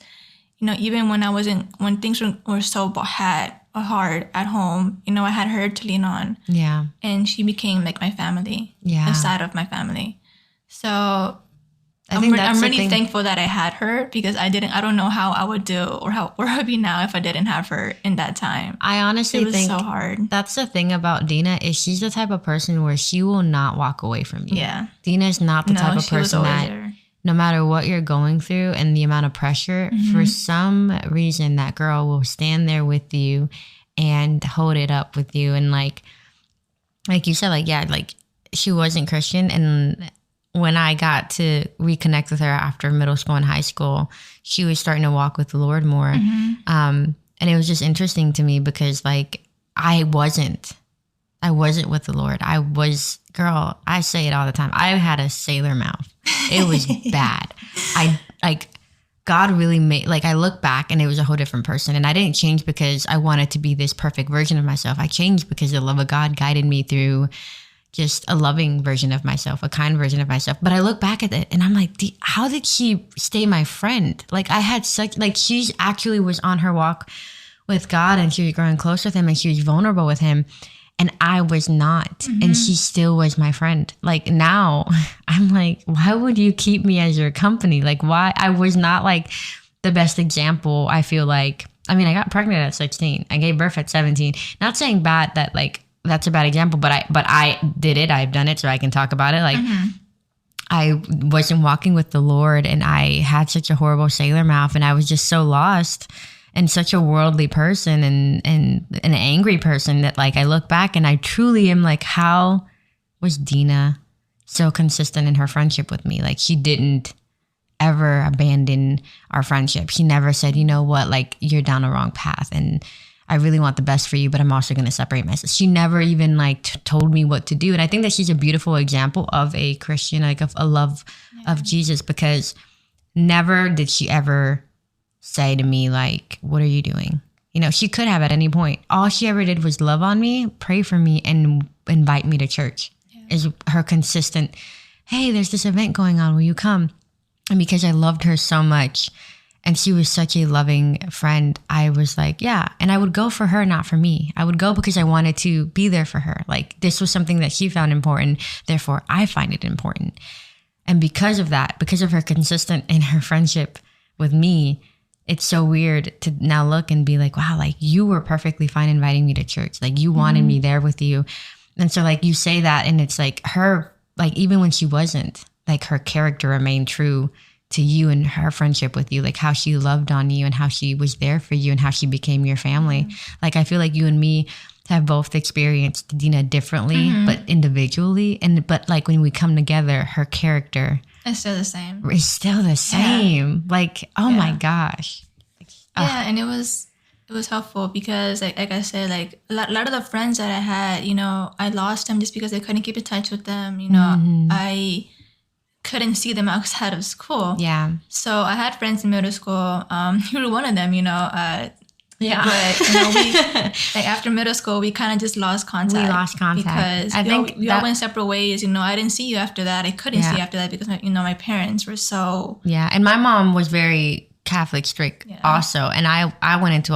you know, even when things were so hard at home, you know, I had her to lean on. Yeah. And she became like my family. Yeah. A side of my family. So I'm really thankful that I had her, because I don't know how I would do or where I'd be now if I didn't have her in that time. I honestly think so hard. That's the thing about Dina, is she's the type of person where she will not walk away from you. Yeah. Dina's not the type of person that there. No matter what you're going through and the amount of pressure, for some reason, that girl will stand there with you and hold it up with you. And like you said, like she wasn't Christian. And when I got to reconnect with her after middle school and high school, she was starting to walk with the Lord more. And it was just interesting to me, because like I wasn't with the Lord. Girl, I say it all the time. I had a sailor mouth. It was bad. God really made, like I look back and it was a whole different person. And I didn't change because I wanted to be this perfect version of myself. I changed because the love of God guided me through just a loving version of myself, a kind version of myself. But I look back at it and I'm like, how did she stay my friend? Like I had she actually was on her walk with God, and she was growing close with him, and she was vulnerable with him. And I was not. And she still was my friend. Like now I'm like, why would you keep me as your company? Like why? I was not like the best example. I feel like, I mean, I got pregnant at 16. I gave birth at 17. Not saying bad that like, that's a bad example, but I did it. I've done it, so I can talk about it. Like I wasn't walking with the Lord, and I had such a horrible sailor mouth, and I was just so lost. And such a worldly person and an angry person that like I look back and I truly am like, how was Dina so consistent in her friendship with me? Like she didn't ever abandon our friendship. She never said, you know what, like you're down the wrong path. And I really want the best for you, but I'm also going to separate myself. She never even like told me what to do. And I think that she's a beautiful example of a Christian, like of a love of Jesus, because never did she ever say to me, like, what are you doing? You know, she could have at any point. All she ever did was love on me, pray for me, and invite me to church. Is her consistent, hey, there's this event going on, will you come? And because I loved her so much, and she was such a loving friend, I was like, yeah. And I would go for her, not for me. I would go because I wanted to be there for her. Like, this was something that she found important. Therefore, I find it important. And because of that, because of her consistent in her friendship with me, it's so weird to now look and be like, wow, like you were perfectly fine inviting me to church. Like you wanted me there with you. And so like you say that, and it's like her, like even when she wasn't, like her character remained true to you and her friendship with you, like how she loved on you and how she was there for you and how she became your family. Like I feel like you and me have both experienced Dina differently, but individually. But like when we come together, her character it's still the same. It's still the same. Yeah. Like, oh my gosh. Yeah, and it was helpful because like I said, like a lot of the friends that I had, you know, I lost them just because I couldn't keep in touch with them. You know, I couldn't see them outside of school. Yeah. So I had friends in middle school. You were one of them, you know. Yeah. But, you know, we, like after middle school, we kind of just lost contact. We lost contact. Because we all went separate ways. You know, I didn't see you after that. I couldn't see you after that because, you know, my parents were so... Yeah. And my mom was very Catholic strict also. And I went into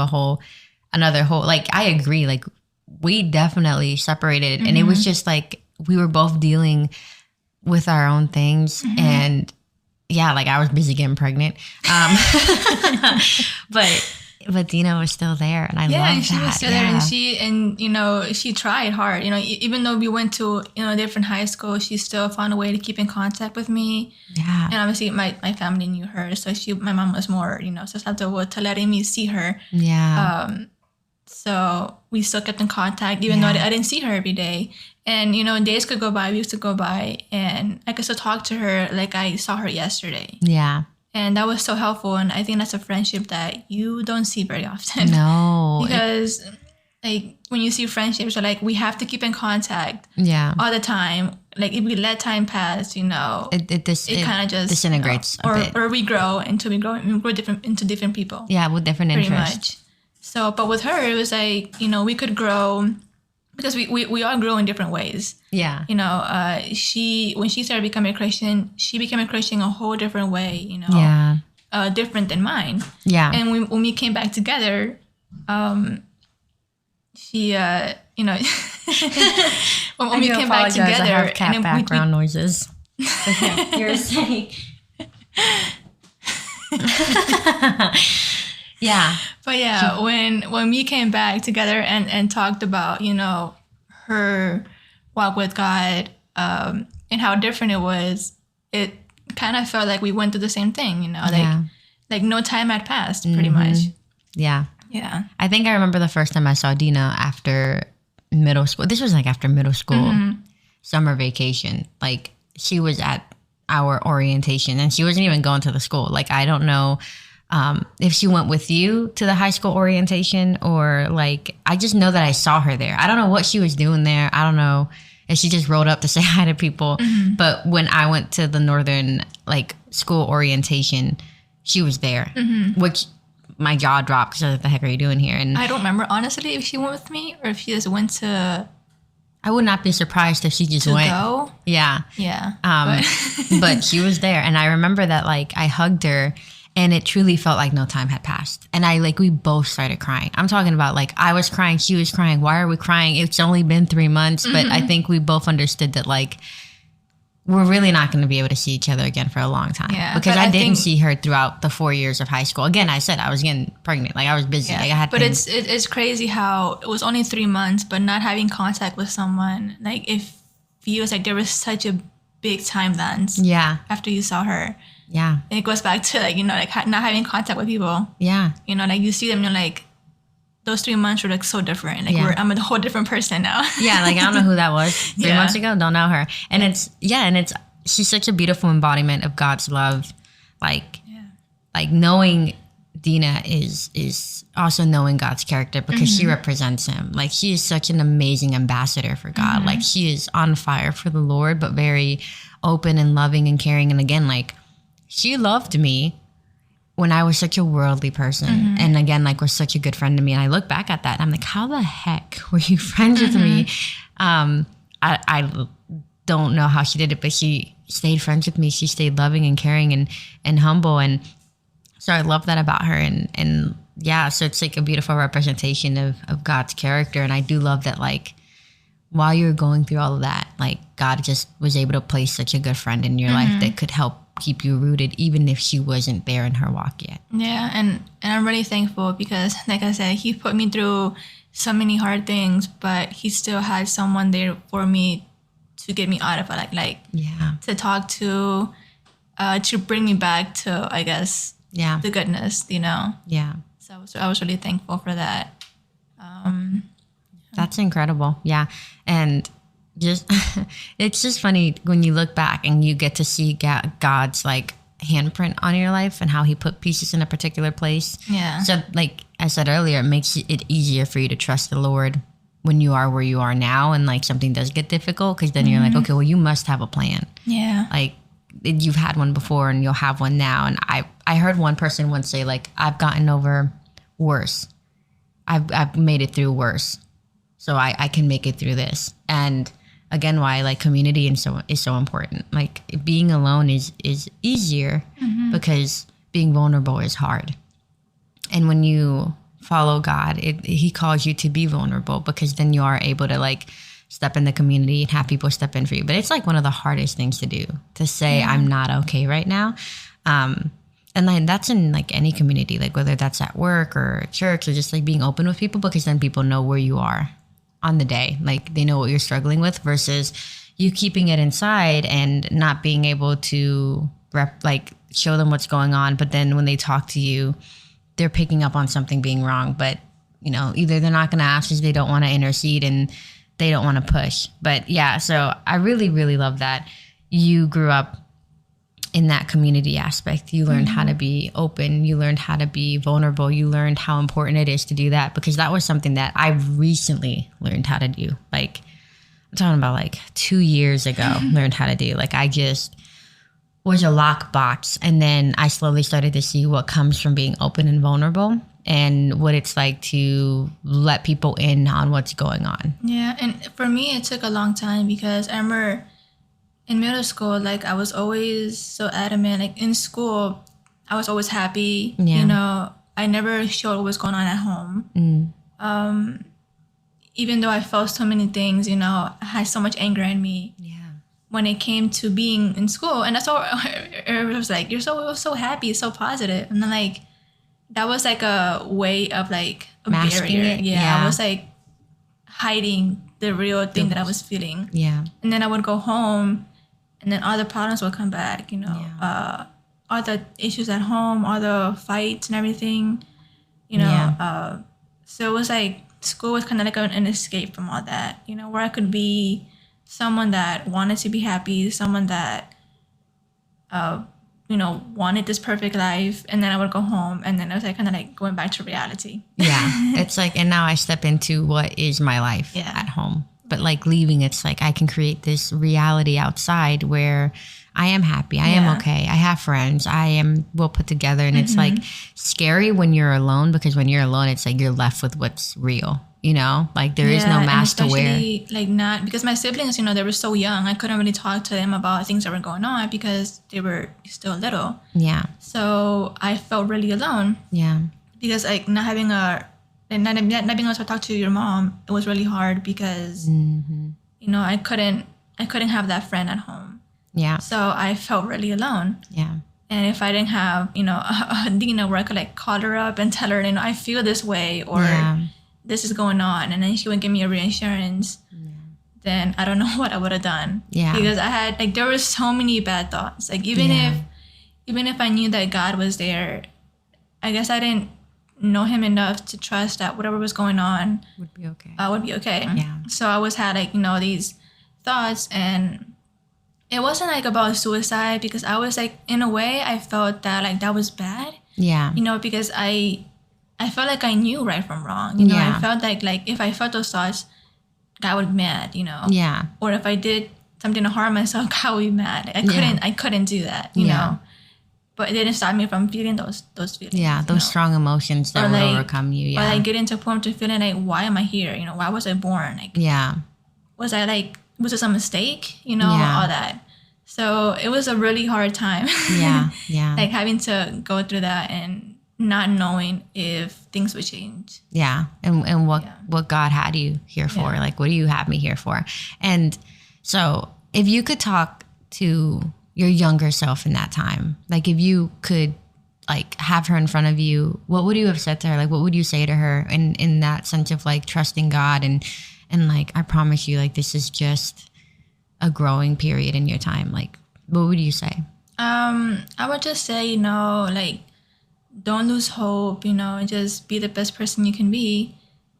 another whole, like, I agree. Like, we definitely separated. And it was just like, we were both dealing with our own things. And yeah, like I was busy getting pregnant. But Dina was still there, and I love that. Yeah, she was still there, and you know, she tried hard. You know, even though we went to, you know, different high schools, she still found a way to keep in contact with me. Yeah. And obviously, my family knew her, so my mom was more, you know, susceptible to letting me see her. Yeah. So we still kept in contact, even though I didn't see her every day. And, you know, days could go by, weeks could go by, and I could still talk to her like I saw her yesterday. Yeah. And that was so helpful. And I think that's a friendship that you don't see very often. No. Because like when you see friendships, are like we have to keep in contact all the time. Like if we let time pass, you know, it kind of just disintegrates a bit. Or we grow into different people. Yeah, with different interests. Pretty much. So, but with her, it was like, you know, we could grow because we all grow in different ways. Yeah. You know, when she started becoming a Christian, she became a Christian a whole different way, you know. Yeah. Different than mine. Yeah. And when we came back together, she, you know, when we came back together. I have cat background noises. You're saying. Yeah. But yeah, when we came back together and talked about, you know, her walk with God and how different it was, it kind of felt like we went through the same thing, you know, like no time had passed pretty much. Yeah. Yeah. I think I remember the first time I saw Dina after middle school. This was like after middle school, summer vacation. Like she was at our orientation and she wasn't even going to the school. Like, I don't know if she went with you to the high school orientation or like, I just know that I saw her there. I don't know what she was doing there. I don't know if she just rolled up to say hi to people. But when I went to the northern like school orientation, she was there, which my jaw dropped because I was like, what the heck are you doing here? And I don't remember honestly if she went with me or if she just went to... I would not be surprised if she just went. Go? Yeah. Yeah. But she was there. And I remember that like I hugged her. And it truly felt like no time had passed. And we both started crying. I'm talking about like I was crying, she was crying. Why are we crying? It's only been 3 months. But I think we both understood that like we're really not going to be able to see each other again for a long time. Yeah, because I didn't see her throughout the 4 years of high school. Again, I said I was getting pregnant. Like I was busy. Yeah, like, I had but it's crazy how it was only 3 months, but not having contact with someone. Like it feels like there was such a big time lens. Yeah. After you saw her. Yeah. And it goes back to like, you know, like not having contact with people. Yeah. You know, like you see them, you're like, those 3 months were like so different. Like I'm a whole different person now. Yeah. Like I don't know who that was 3 months ago. Don't know her. And she's such a beautiful embodiment of God's love. Like knowing Dina is also knowing God's character because she represents him. Like, she is such an amazing ambassador for God. Like, she is on fire for the Lord, but very open and loving and caring. And again, like, she loved me when I was such a worldly person. And again, like, was such a good friend to me. And I look back at that and I'm like, how the heck were you friends with me? I don't know how she did it, but she stayed friends with me. She stayed loving and caring and humble. And so I love that about her. And yeah, so it's like a beautiful representation of God's character. And I do love that, like, while you're going through all of that, like, God just was able to place such a good friend in your life that could help keep you rooted, even if she wasn't there in her walk yet. Yeah, and I'm really thankful because, like I said, he put me through so many hard things, but he still had someone there for me to get me out of it, like to talk to bring me back to, I guess, the goodness, you know. Yeah. So I was really thankful for that. That's incredible. Yeah. And just it's just funny when you look back and you get to see God's, like, handprint on your life and how he put pieces in a particular place. Yeah. So, like I said earlier, it makes it easier for you to trust the Lord when you are where you are now, and, like, something does get difficult, because then you're like, okay, well, you must have a plan. Yeah. Like, you've had one before and you'll have one now. And I heard one person once say, like, I've gotten over worse. I've made it through worse. So I can make it through this. And again, why, like, community is so important. Like, being alone is easier because being vulnerable is hard. And when you follow God, he calls you to be vulnerable, because then you are able to, like, step in the community and have people step in for you. But it's, like, one of the hardest things to do, to say, I'm not okay right now. And then that's in, like, any community, like, whether that's at work or church, or just, like, being open with people, because then people know where you are on the day. Like, they know what you're struggling with, versus you keeping it inside and not being able to show them what's going on. But then when they talk to you, they're picking up on something being wrong. But, you know, either they're not going to ask, because they don't want to intercede and they don't want to push. But yeah, so I really, really love that you grew up in that community aspect. You learned how to be open. You learned how to be vulnerable. You learned how important it is to do that, because that was something that I recently learned how to do. Like, I'm talking about, like, 2 years ago, learned how to do. Like, I just was a lockbox. And then I slowly started to see what comes from being open and vulnerable, and what it's like to let people in on what's going on. Yeah. And for me, it took a long time, because I remember in middle school, like, I was always so adamant. Like, in school, I was always happy. Yeah. You know, I never showed what was going on at home. Even though I felt so many things, you know, I had so much anger in me. Yeah. When it came to being in school, and that's all, it was like, you're so happy, so positive. And then, like, that was like a way of, like, a masking barrier. it. Yeah. I was, like, hiding the real thing that I was feeling. Yeah. And then I would go home, and then all the problems would come back, you know, all the issues at home, all the fights and everything, you know. So it was like, school was kind of like an escape from all that, you know, where I could be someone that wanted to be happy, someone that, you know, wanted this perfect life. And then I would go home, and then I was like, kind of like going back to reality. Yeah. It's like, and now I step into what is my life at home. But, like, leaving, it's like I can create this reality outside where I am happy. I am okay. I have friends. I am well put together. And it's, like, scary when you're alone, because when you're alone, it's like you're left with what's real, you know? Like, there is no mask to wear. Like, not, because my siblings, you know, they were so young. I couldn't really talk to them about things that were going on because they were still little. Yeah. So I felt really alone. Yeah. Because, like, not being able to talk to your mom, it was really hard, because you know, I couldn't have that friend at home. Yeah. So I felt really alone. Yeah. And if I didn't have, you know, a Dina where I could, like, call her up and tell her, you know, I feel this way, or this is going on, and then she would give me a reassurance, then I don't know what I would have done. Yeah. Because I had, like, there were so many bad thoughts. Like, even if I knew that God was there, I guess I didn't know him enough to trust that whatever was going on would be okay. Yeah. So I always had, like, you know, these thoughts, and it wasn't, like, about suicide, because I was, like, in a way I felt that, like, that was bad. Yeah. You know, because I felt like I knew right from wrong. You know, I felt like if I felt those thoughts, God would be mad, you know. Yeah. Or if I did something to harm myself, God would be mad. I couldn't do that, you know. But it didn't stop me from feeling those feelings. Yeah, those strong emotions that would overcome you. Yeah. Or like getting to a point to feeling like, why am I here? You know, why was I born? Like, was it some mistake? You know, all that. So it was a really hard time. Yeah. Like having to go through that and not knowing if things would change. Yeah. And what God had you here for. Like, what do you have me here for? And so if you could talk to your younger self in that time, like if you could like have her in front of you, what would you have said to her? Like, what would you say to her in that sense of like trusting God and like, I promise you, like, this is just a growing period in your time. Like, what would you say? I would just say, you know, like, don't lose hope, you know, just be the best person you can be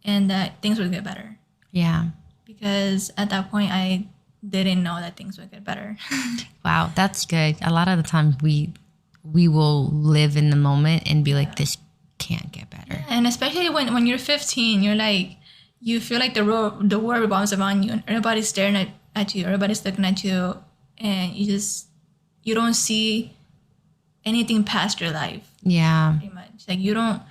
and that things will get better. Yeah. Because at that point, I didn't know that things would get better. Wow, that's good. A lot of the times we will live in the moment and be like, this can't get better. Yeah, and especially when you're 15, you're like, you feel like the world revolves around you and everybody's staring at you, everybody's looking at you, and you don't see anything past your life. Yeah. Pretty much. Like you don't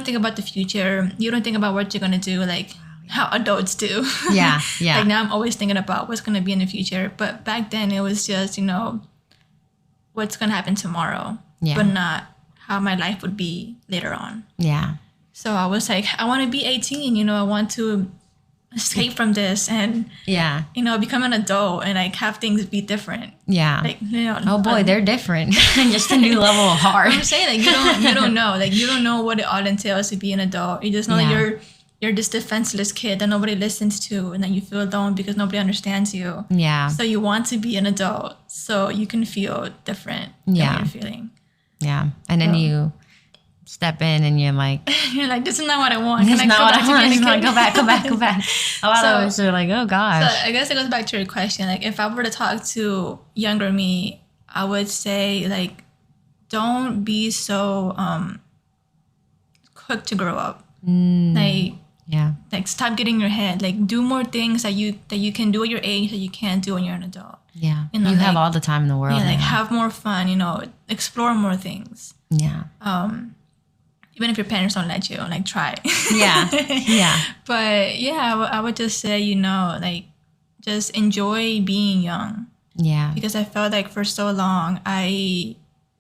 think about the future. You don't think about what you're gonna do, like how adults do. Yeah. Like now I'm always thinking about what's gonna be in the future. But back then it was just, you know, what's gonna happen tomorrow. Yeah. But not how my life would be later on. Yeah. So I was like, I want to be 18, you know, I want to escape from this and, you know, become an adult and like have things be different. Yeah. Like, you know, oh boy, they're different. Just a new level of hard. I'm saying like you don't know. Like you don't know what it all entails to be an adult. You just know that you're this defenseless kid that nobody listens to and that you feel alone because nobody understands you. Yeah. So you want to be an adult so you can feel different than what you're feeling. Yeah. And then you step in and you're like, this is not what I want. This is not what I want. Go back. A lot of us are like, oh gosh. So I guess it goes back to your question. Like if I were to talk to younger me, I would say like, don't be so quick to grow up. Like stop getting in your head. Like do more things that you can do at your age that you can't do when you're an adult. Yeah. You have all the time in the world. Yeah, like have more fun, you know, explore more things. Yeah. Even if your parents don't let you, like try. Yeah. But yeah, I would just say, you know, like just enjoy being young. Yeah. Because I felt like for so long I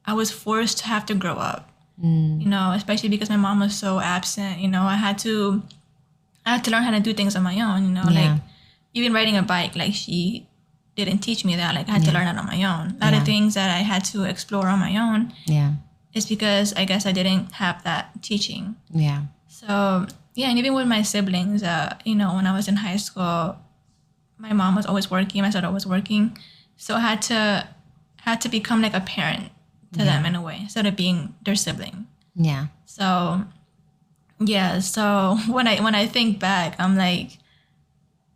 was forced to have to grow up. You know, especially because my mom was so absent. You know, I had to learn how to do things on my own. You know, like even riding a bike, like she didn't teach me that. Like I had to learn that on my own. A lot of things that I had to explore on my own. Yeah. It's because I guess I didn't have that teaching. Yeah. So yeah, and even with my siblings, you know, when I was in high school, my mom was always working, my sister was working, so I had to become like a parent to them in a way instead of being their sibling. Yeah. So yeah, so when I think back, I'm like,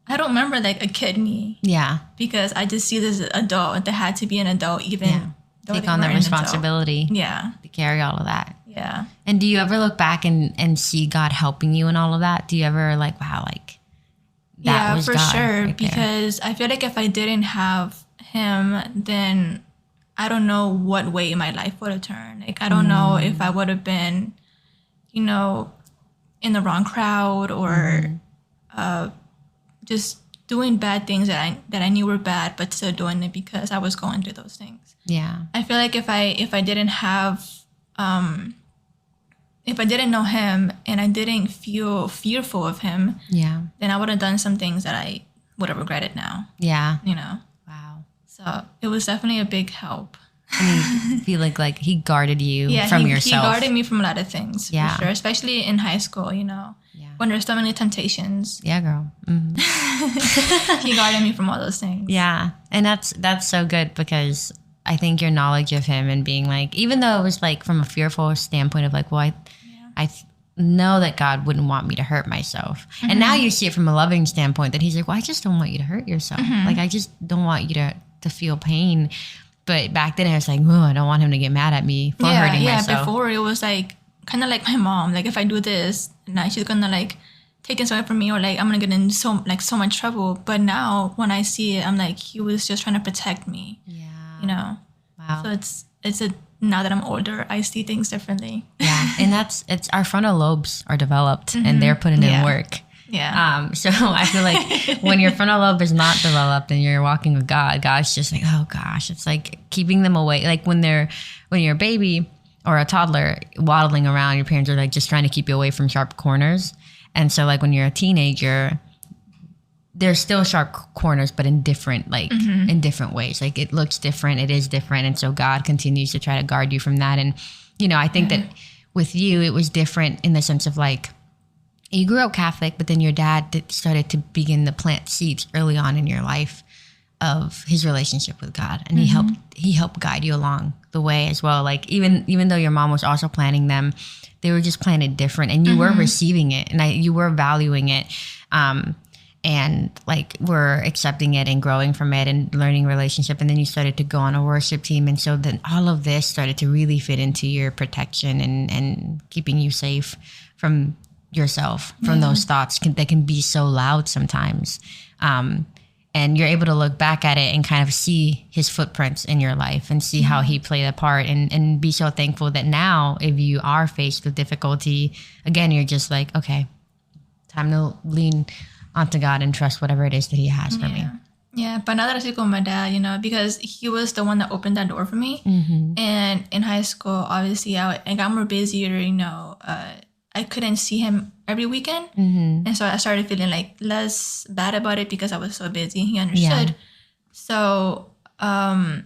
I don't remember like a kid me. Yeah. Because I just see this adult that had to be an adult even. Yeah. Take on the responsibility. Yeah. To carry all of that. Yeah. And do you ever look back and see God helping you in all of that? Do you ever like, wow, like that was God? Yeah, for sure. Right, because I feel like if I didn't have him, then I don't know what way my life would have turned. Like, I don't know if I would have been, you know, in the wrong crowd or just doing bad things that I knew were bad, but still doing it because I was going through those things. Yeah. I feel like if I didn't have, if I didn't know him and I didn't feel fearful of him, then I would have done some things that I would have regretted now. Yeah. You know? Wow. So it was definitely a big help. I feel like he guarded you from yourself. He guarded me from a lot of things, for sure, especially in high school, you know, when there's so many temptations. Yeah, girl. Mm-hmm. He guarded me from all those things. Yeah, and that's so good because I think your knowledge of him and being like, even though it was like from a fearful standpoint of like, well, I know that God wouldn't want me to hurt myself. Mm-hmm. And now you see it from a loving standpoint that he's like, well, I just don't want you to hurt yourself. Mm-hmm. Like, I just don't want you to feel pain. But back then, I was like, oh, I don't want him to get mad at me for hurting myself. Yeah, before it was like kind of like my mom. Like if I do this, now she's gonna like take this away from me, or like I'm gonna get in so much trouble. But now when I see it, I'm like, he was just trying to protect me. Yeah. You know. Wow. So it's now that I'm older, I see things differently. Yeah, and it's our frontal lobes are developed, and they're putting in work. Yeah. So I feel like when your frontal lobe is not developed and you're walking with God, God's just like, oh gosh, it's like keeping them away. Like when you're a baby or a toddler waddling around, your parents are like just trying to keep you away from sharp corners. And so like when you're a teenager, there's still sharp corners, but in different in different ways. Like it looks different, it is different, and so God continues to try to guard you from that. And I think that with you, it was different in the sense of like, you grew up Catholic, but then your dad started to begin to plant seeds early on in your life of his relationship with God, and he helped guide you along the way as well. Like even though your mom was also planting them, they were just planted different, and you were receiving it, and you were valuing it, and like were accepting it and growing from it and learning relationship. And then you started to go on a worship team, and so then all of this started to really fit into your protection and keeping you safe from yourself, from those thoughts that can be so loud sometimes. And you're able to look back at it and kind of see his footprints in your life and see how he played a part, and be so thankful that now if you are faced with difficulty, again, you're just like, okay, time to lean onto God and trust whatever it is that he has for me. Yeah, but now that I speak with my dad, because he was the one that opened that door for me. And in high school, obviously, I got more busier, I couldn't see him every weekend. And so I started feeling like less bad about it because I was so busy. He understood. So, so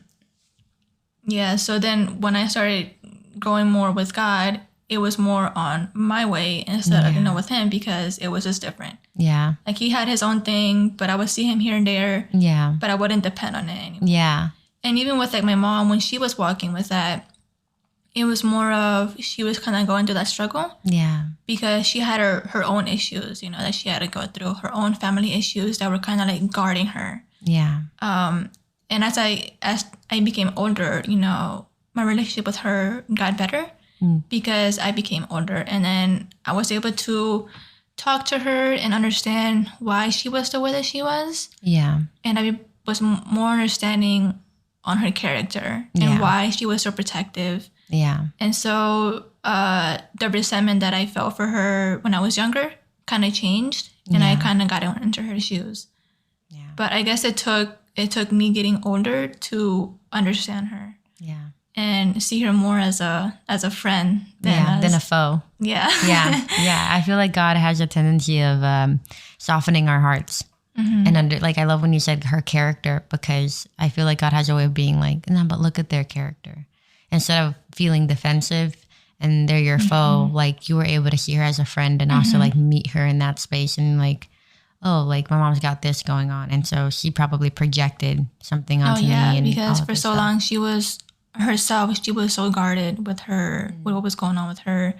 then when I started going more with God, it was more on my way instead of, with him, because it was just different. Yeah. Like he had his own thing, but I would see him here and there. Yeah. But I wouldn't depend on it anymore. Yeah. And even with like my mom, when she was walking with that, it was more of, she was kind of going through that struggle. Yeah. Because she had her own issues, that she had to go through, her own family issues that were kind of like guarding her. Yeah. And as I became older, my relationship with her got better because I became older. And then I was able to talk to her and understand why she was the way that she was. Yeah. And I was more understanding on her character and why she was so protective. Yeah. And so the resentment that I felt for her when I was younger kind of changed, and I kind of got into her shoes. Yeah. But I guess it took me getting older to understand her. Yeah. And see her more as a friend than a foe. Yeah. Yeah. Yeah. I feel like God has a tendency of softening our hearts. And I love when you said her character, because I feel like God has a way of being like, no, but look at their character. Instead of feeling defensive and they're your foe, like you were able to see her as a friend and also like meet her in that space and like, oh, like my mom's got this going on. And so she probably projected something onto me. And because for so long she was herself, she was so guarded with her, with what was going on with her.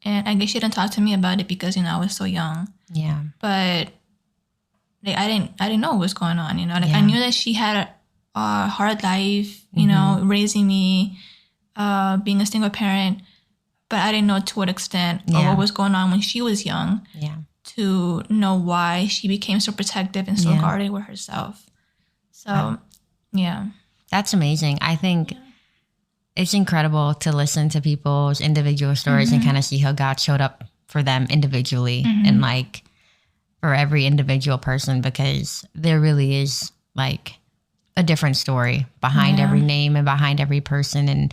And I guess she didn't talk to me about it because, I was so young. Yeah. But like, I didn't know what was going on, I knew that she had a hard life, raising me, being a single parent, but I didn't know to what extent or what was going on when she was young to know why she became so protective and so guarded with herself. So, That's amazing. I think it's incredible to listen to people's individual stories and kind of see how God showed up for them individually and like for every individual person, because there really is like a different story behind every name and behind every person.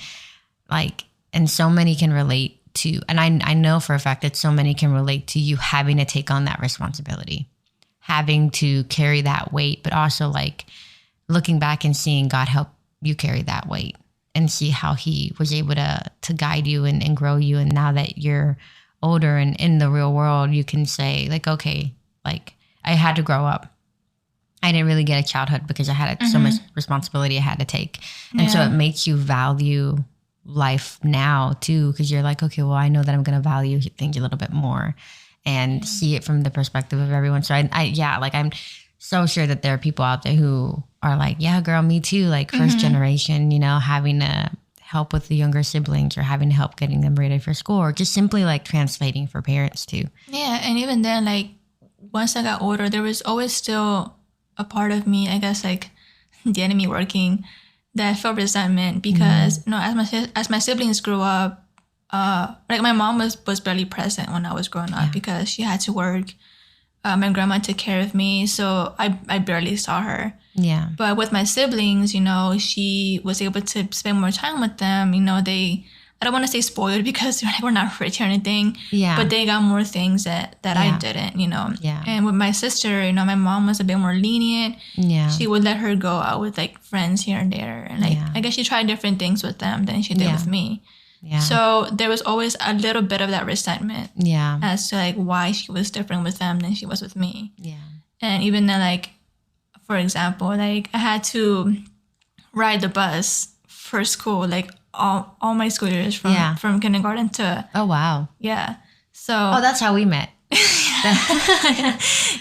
And so many can relate to, and I know for a fact that so many can relate to you having to take on that responsibility, having to carry that weight, but also like looking back and seeing God help you carry that weight and see how he was able to guide you and grow you. And now that you're older and in the real world, you can say like, okay, like I had to grow up. I didn't really get a childhood because I had so much responsibility I had to take. And so it makes you value life now too, because you're like, okay, well, I know that I'm going to value things a little bit more and see it from the perspective of everyone. So I'm so sure that there are people out there who are like, yeah, girl, me too. Like first generation, you know, having to help with the younger siblings or having to help getting them ready for school or just simply like translating for parents too. Yeah. And even then, like once I got older, there was always still a part of me, I guess, like the enemy working, that felt resentment because, you know, as my siblings grew up, like my mom was barely present when I was growing up because she had to work. My grandma took care of me, so I barely saw her. Yeah. But with my siblings, you know, she was able to spend more time with them. You know, I don't want to say spoiled because we're not rich or anything. Yeah. But they got more things that I didn't, you know. Yeah. And with my sister, you know, my mom was a bit more lenient. Yeah. She would let her go out with like friends here and there. And like I guess she tried different things with them than she did with me. Yeah. So there was always a little bit of that resentment. Yeah. As to like why she was different with them than she was with me. Yeah. And even then, like, for example, like I had to ride the bus for school, like all my school years from kindergarten to Oh, wow. So that's how we met.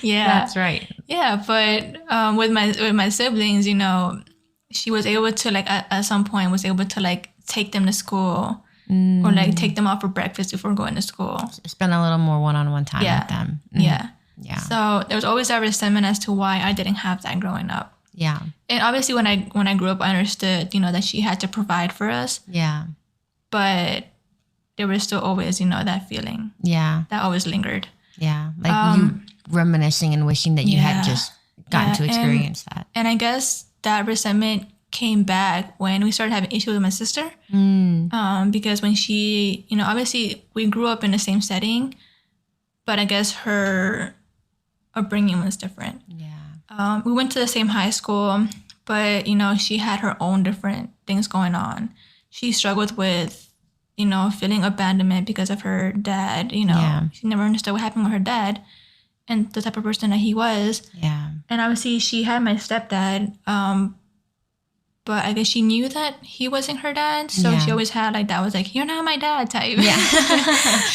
yeah, That's right. yeah. But with my siblings, you know, she was able to like at some point was able to like take them to school or like take them out for breakfast before going to school. Spend a little more one-on-one time with them. Yeah. So there was always that resentment as to why I didn't have that growing up. Yeah. And obviously when I grew up, I understood, you know, that she had to provide for us. Yeah. But there was still always, you know, that feeling. Yeah. That always lingered. Yeah. Like you reminiscing and wishing that you had just gotten to experience that. And I guess that resentment came back when we started having issues with my sister. Because when she, you know, obviously we grew up in the same setting, but I guess her upbringing was different. Yeah. We went to the same high school, but, you know, she had her own different things going on. She struggled with, you know, feeling abandonment because of her dad. You know, she never understood what happened with her dad and the type of person that he was. Yeah. And obviously she had my stepdad, but I guess she knew that he wasn't her dad. So she always had like that was like, you're not my dad type. Yeah.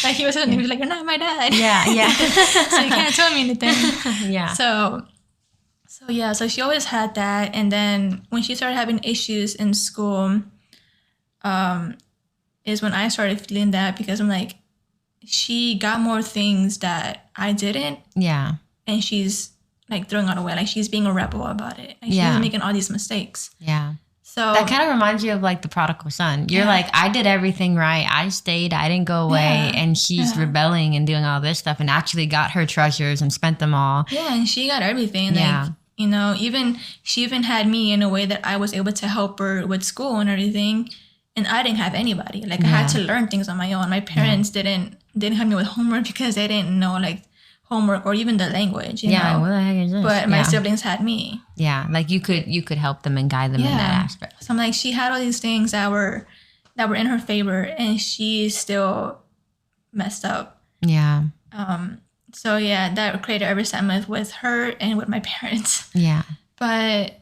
Like he was like, you're not my dad. Yeah. Yeah. So you can't tell me anything. Yeah. So she always had that. And then when she started having issues in school, is when I started feeling that because I'm like, she got more things that I didn't. Yeah. And she's like throwing it away. Like she's being a rebel about it. Like she's making all these mistakes. Yeah. So that kind of reminds you of like the prodigal son. You're like, I did everything right. I stayed. I didn't go away. Yeah. And she's rebelling and doing all this stuff and actually got her treasures and spent them all. Yeah. And she got everything. Like, you know, she even had me in a way that I was able to help her with school and everything. And I didn't have anybody. Like I had to learn things on my own. My parents didn't help me with homework because they didn't know like homework or even the language. You know? What the heck is this? But my siblings had me. Yeah, like you could help them and guide them in that aspect. So I'm like, she had all these things that were in her favor, and she still messed up. Yeah. So that created a resentment with her and with my parents. Yeah. But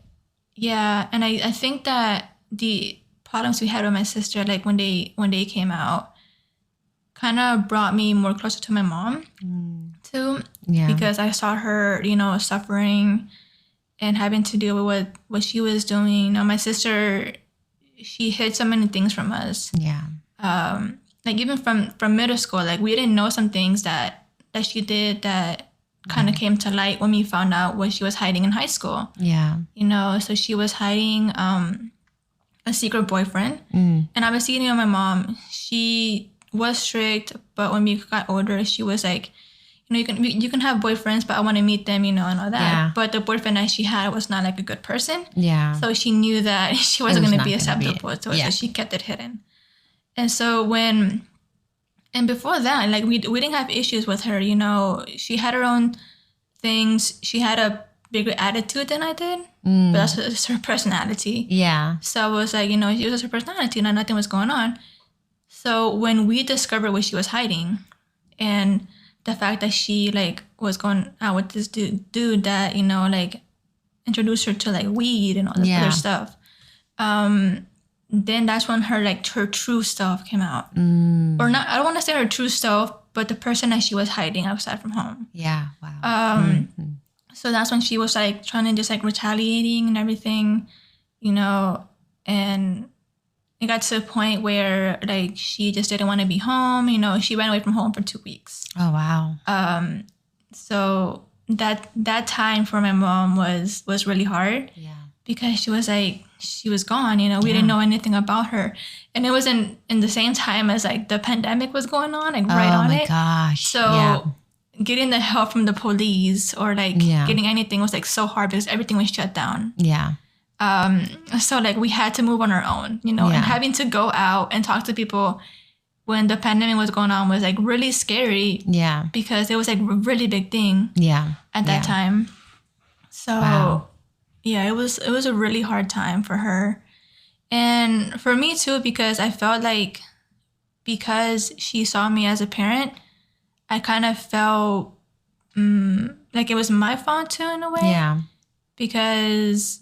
and I think that the problems we had with my sister, like when they came out, kind of brought me more closer to my mom too. Yeah. Because I saw her, you know, suffering and having to deal with what she was doing. You know, my sister, she hid so many things from us. Yeah. Like even from middle school, like we didn't know some things that she did that kind of came to light when we found out what she was hiding in high school. Yeah. You know, so she was hiding a secret boyfriend. And obviously, you know, my mom, she was strict, but when we got older, she was like, you know, you can have boyfriends, but I want to meet them, you know, and all that. Yeah. But the boyfriend that she had was not like a good person. Yeah. So she knew that she wasn't going to be acceptable to it, so she kept it hidden. And so before that, like we didn't have issues with her, you know, she had her own things. She had a bigger attitude than I did, but that's just her personality. Yeah. So it was like, you know, it was just her personality and nothing was going on. So when we discovered what she was hiding and the fact that she like was going out with this dude that, you know, like introduced her to like weed and all this other stuff, then that's when her true self came out. Or not, I don't want to say her true self, but the person that she was hiding outside from home. Yeah. Wow. So that's when she was like trying to just like retaliating and everything, and it got to a point where like she just didn't want to be home. She ran away from home for 2 weeks. Oh, wow. So that time for my mom was really hard. Yeah. Because she was gone. We didn't know anything about her, and it was in the same time as like the pandemic was going on, like right on it. Oh my gosh. So getting the help from the police or like getting anything was like so hard because everything was shut down. Yeah. So like we had to move on our own, and having to go out and talk to people when the pandemic was going on was like really scary. Yeah. Because it was like a really big thing. Yeah. At that time. So wow. Yeah, it was a really hard time for her. And for me too, because I felt like because she saw me as a parent, I kind of felt like it was my fault too in a way. Yeah. Because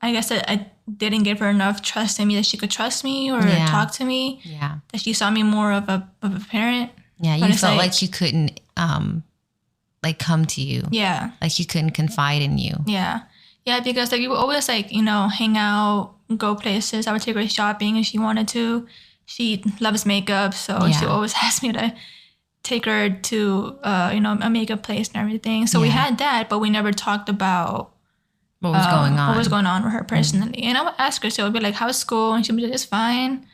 I guess I didn't give her enough trust in me that she could trust me or talk to me. Yeah. That she saw me more of a parent. Yeah, you felt like she couldn't like come to you. Yeah. Like she couldn't confide in you. Yeah. Yeah, because like we would always like, hang out, go places. I would take her shopping if she wanted to. She loves makeup, so she always asked me to take her to a makeup place and everything. So we had that, but we never talked about what was going on. What was going on with her personally. And I would ask her, so it would be like, how's school? And she'd be like, it's fine,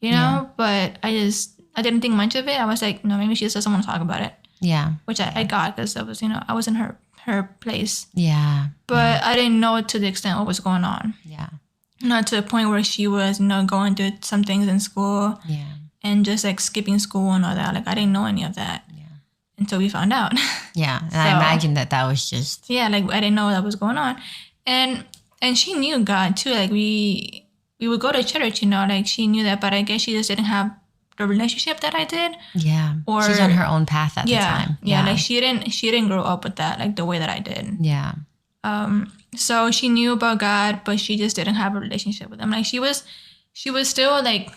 but I didn't think much of it. I was like, no, maybe she just doesn't want to talk about it. Yeah. Which I got because I was, I was in her place. Yeah. But I didn't know to the extent what was going on. Yeah. Not to the point where she was, going through some things in school. Yeah. And just like skipping school and all that. Like I didn't know any of that. Yeah. Until we found out. Yeah. And I imagine that was just. Yeah, like I didn't know that was going on. And she knew God too. Like we would go to church, like she knew that, but I guess she just didn't have the relationship that I did. Yeah. Or she's on her own path at the time. Yeah. Like she didn't grow up with that, like the way that I did. Yeah. So she knew about God, but she just didn't have a relationship with him. Like she was still like,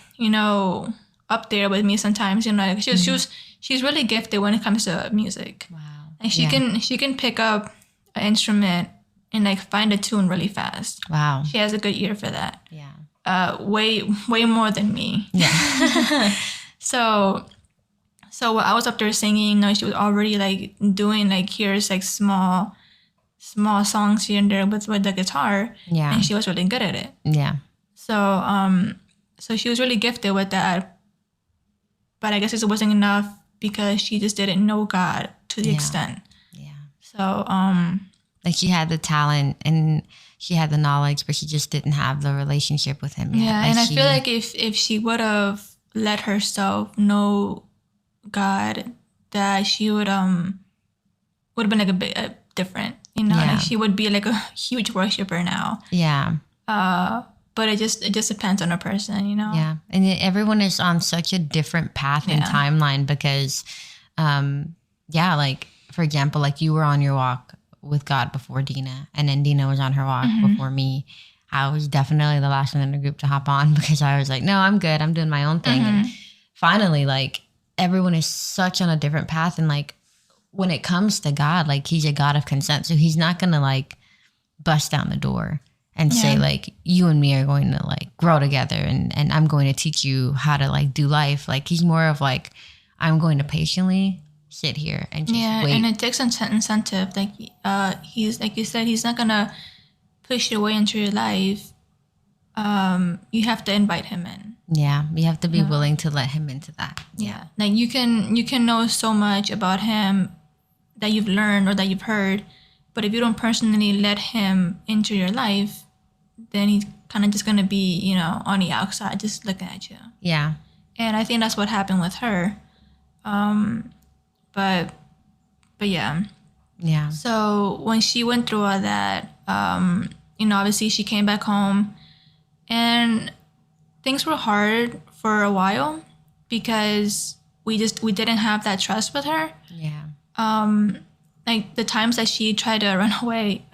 up there with me sometimes, like she's really gifted when it comes to music. Wow. And she can pick up an instrument and like find a tune really fast. Wow. She has a good ear for that. Yeah. Way more than me. Yeah. So while I was up there singing, she was already like doing like here's like small songs here and there with the guitar. Yeah. And she was really good at it. Yeah. So she was really gifted with that. But I guess it wasn't enough because she just didn't know God to the extent. Yeah. So like she had the talent and she had the knowledge, but she just didn't have the relationship with him yet. Yeah, like and I feel like if she would have let herself know God, that she would have been like a bit different, like she would be like a huge worshiper now. Yeah. But it just depends on a person, Yeah, and everyone is on such a different path and timeline because, like for example, like you were on your walk with God before Dina, and then Dina was on her walk before me. I was definitely the last one in the group to hop on because I was like, no, I'm good. I'm doing my own thing. And finally, like everyone is such on a different path. And like when it comes to God, like he's a God of consent. So he's not going to like bust down the door and say like, you and me are going to like grow together and I'm going to teach you how to like do life. Like he's more of like, I'm going to patiently sit here and just wait. And it takes incentive. Like he's, like you said, he's not going to push your way into your life. You have to invite him in. Yeah, you have to be willing to let him into that. Yeah. Like you can know so much about him that you've learned or that you've heard, but if you don't personally let him into your life, then he's kind of just going to be, on the outside, just looking at you. Yeah. And I think that's what happened with her. But yeah. Yeah. So when she went through all that, obviously she came back home and things were hard for a while because we didn't have that trust with her. Yeah. Like the times that she tried to run away,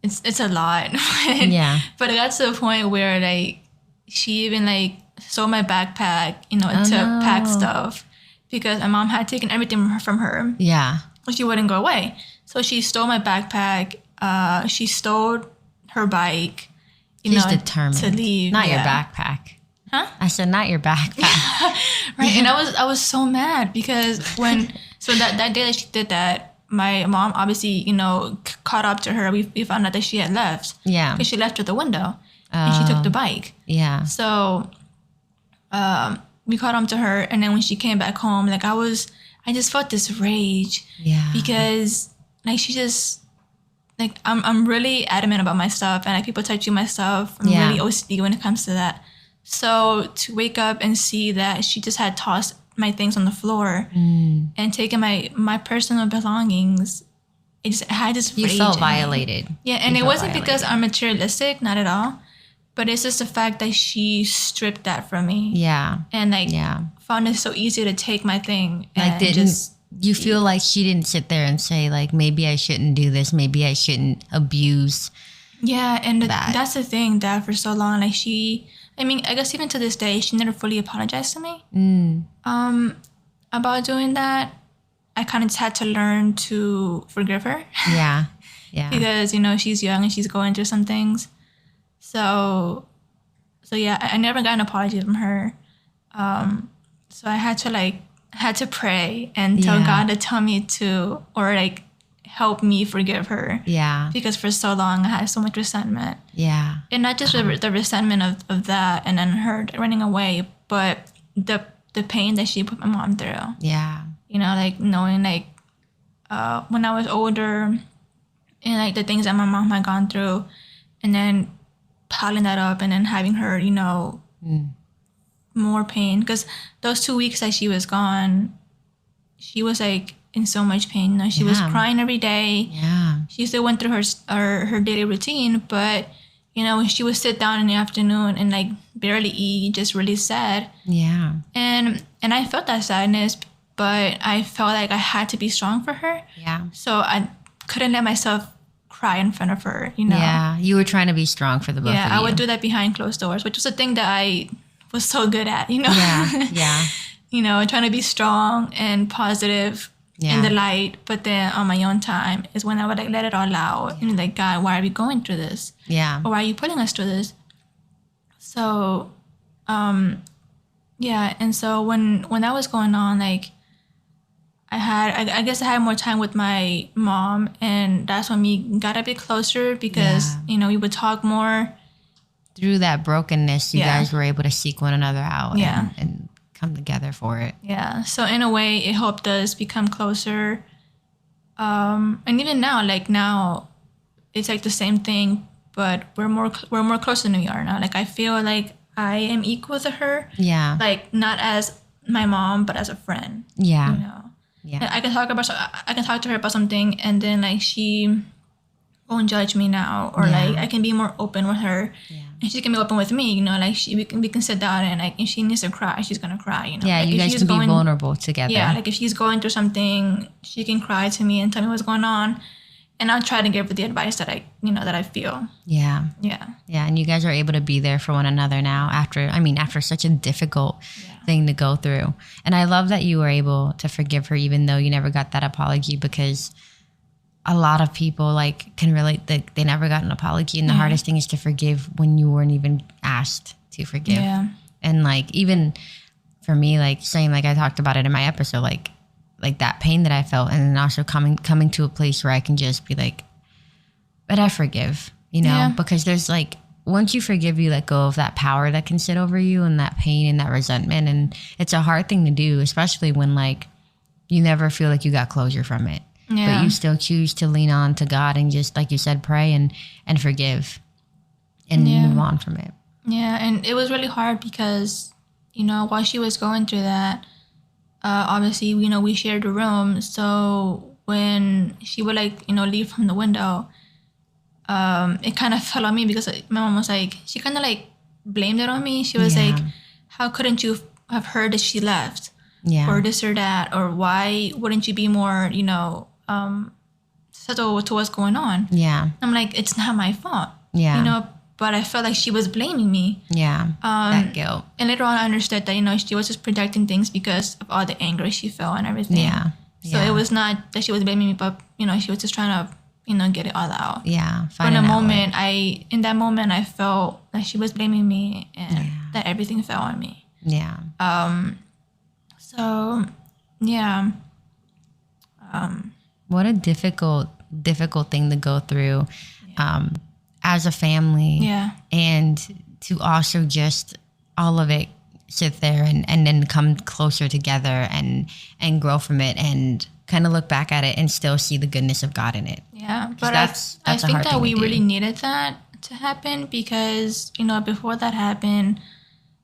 it's a lot. Yeah. But it got to the point where like she even like stole my backpack, to pack stuff because my mom had taken everything from her. Yeah. but she wouldn't go away. So she stole my backpack. She stole her bike. She's determined to leave. Not your backpack. Huh? I said not your backpack. Right. And I was so mad because that day that she did that, my mom obviously, caught up to her. We found out that she had left. Yeah. Because she left at the window and she took the bike. Yeah. So we caught up to her, and then when she came back home, like I just felt this rage. Yeah. Because like she just like I'm really adamant about my stuff, and like people touching my stuff. I'm really OCD when it comes to that. So to wake up and see that she just had tossed my things on the floor and taken my personal belongings, I had this rage. You felt violated. Yeah, and it wasn't because I'm materialistic, not at all. But it's just the fact that she stripped that from me. Yeah. And found it so easy to take my thing. Like you feel like she didn't sit there and say like, maybe I shouldn't do this. Maybe I shouldn't abuse. Yeah. And that's the thing that for so long, like I guess even to this day, she never fully apologized to me about doing that. I kind of just had to learn to forgive her. Yeah. Yeah. Because, she's young and she's going through some things. So yeah, I never got an apology from her. So I had to pray and tell God to tell me to, or like help me forgive her. Yeah. Because for so long I had so much resentment. Yeah. And not just the resentment of that and then her running away, but the pain that she put my mom through. Yeah. Like knowing like when I was older and like the things that my mom had gone through, and then piling that up and then having her, more pain. Because those 2 weeks that she was gone, she was like in so much pain. She was crying every day. Yeah. She still went through her daily routine, but when she would sit down in the afternoon and like barely eat, just really sad. Yeah. And I felt that sadness, but I felt like I had to be strong for her. Yeah. So I couldn't let myself cry in front of her, Yeah, you were trying to be strong for the both of you. Yeah, I would do that behind closed doors, which was a thing that I was so good at, Yeah, yeah. Trying to be strong and positive in the light, but then on my own time is when I would like let it all out and like, God, why are we going through this? Yeah. Or why are you putting us through this? So, yeah, and so when that was going on, like I guess I had more time with my mom, and that's when we got a bit closer because, we would talk more. Through that brokenness, you guys were able to seek one another out and come together for it. Yeah. So in a way, it helped us become closer. And even now, it's like the same thing, but we're more closer than we are now. Like I feel like I am equal to her. Yeah. Like not as my mom, but as a friend. Yeah. Yeah. And I can talk to her about something, and then like she won't judge me now, or like I can be more open with her, and she can be open with me. Like we can sit down, and like if she needs to cry, she's gonna cry. Yeah, like you guys can be vulnerable together. Yeah, like if she's going through something, she can cry to me and tell me what's going on, and I'll try to give her the advice that I feel. Yeah. Yeah. Yeah, and you guys are able to be there for one another now after such a difficult thing to go through. And I love that you were able to forgive her even though you never got that apology, because a lot of people like can relate that they never got an apology, and the hardest thing is to forgive when you weren't even asked to forgive. Yeah. And like even for me, like saying, like I talked about it in my episode, like that pain that I felt, and then also coming to a place where I can just be like, but I forgive, because there's like, once you forgive, you let go of that power that can sit over you and that pain and that resentment. And it's a hard thing to do, especially when like you never feel like you got closure from it. Yeah. But you still choose to lean on to God and just, like you said, pray and forgive and move on from it. Yeah. And it was really hard because, while she was going through that, obviously, we shared a room. So when she would leave from the window, it kind of fell on me because my mom was like, she kind of like blamed it on me. She was like, how couldn't you have heard that she left? Yeah. Or this or that, or why wouldn't you be more, settle to what's going on? Yeah. I'm like, it's not my fault. Yeah. But I felt like she was blaming me. Yeah. That guilt. And later on I understood that, she was just protecting things because of all the anger she felt and everything. Yeah. So it was not that she was blaming me, but, she was just trying to, get it all out. Yeah. But in that moment, I felt like she was blaming me and that everything fell on me. Yeah. So, yeah. What a difficult thing to go through as a family. Yeah. And to also just all of it sit there and then come closer together and grow from it and kind of look back at it and still see the goodness of God in it. Yeah. But that's I a think hard that thing we to do. really needed that to happen because, before that happened,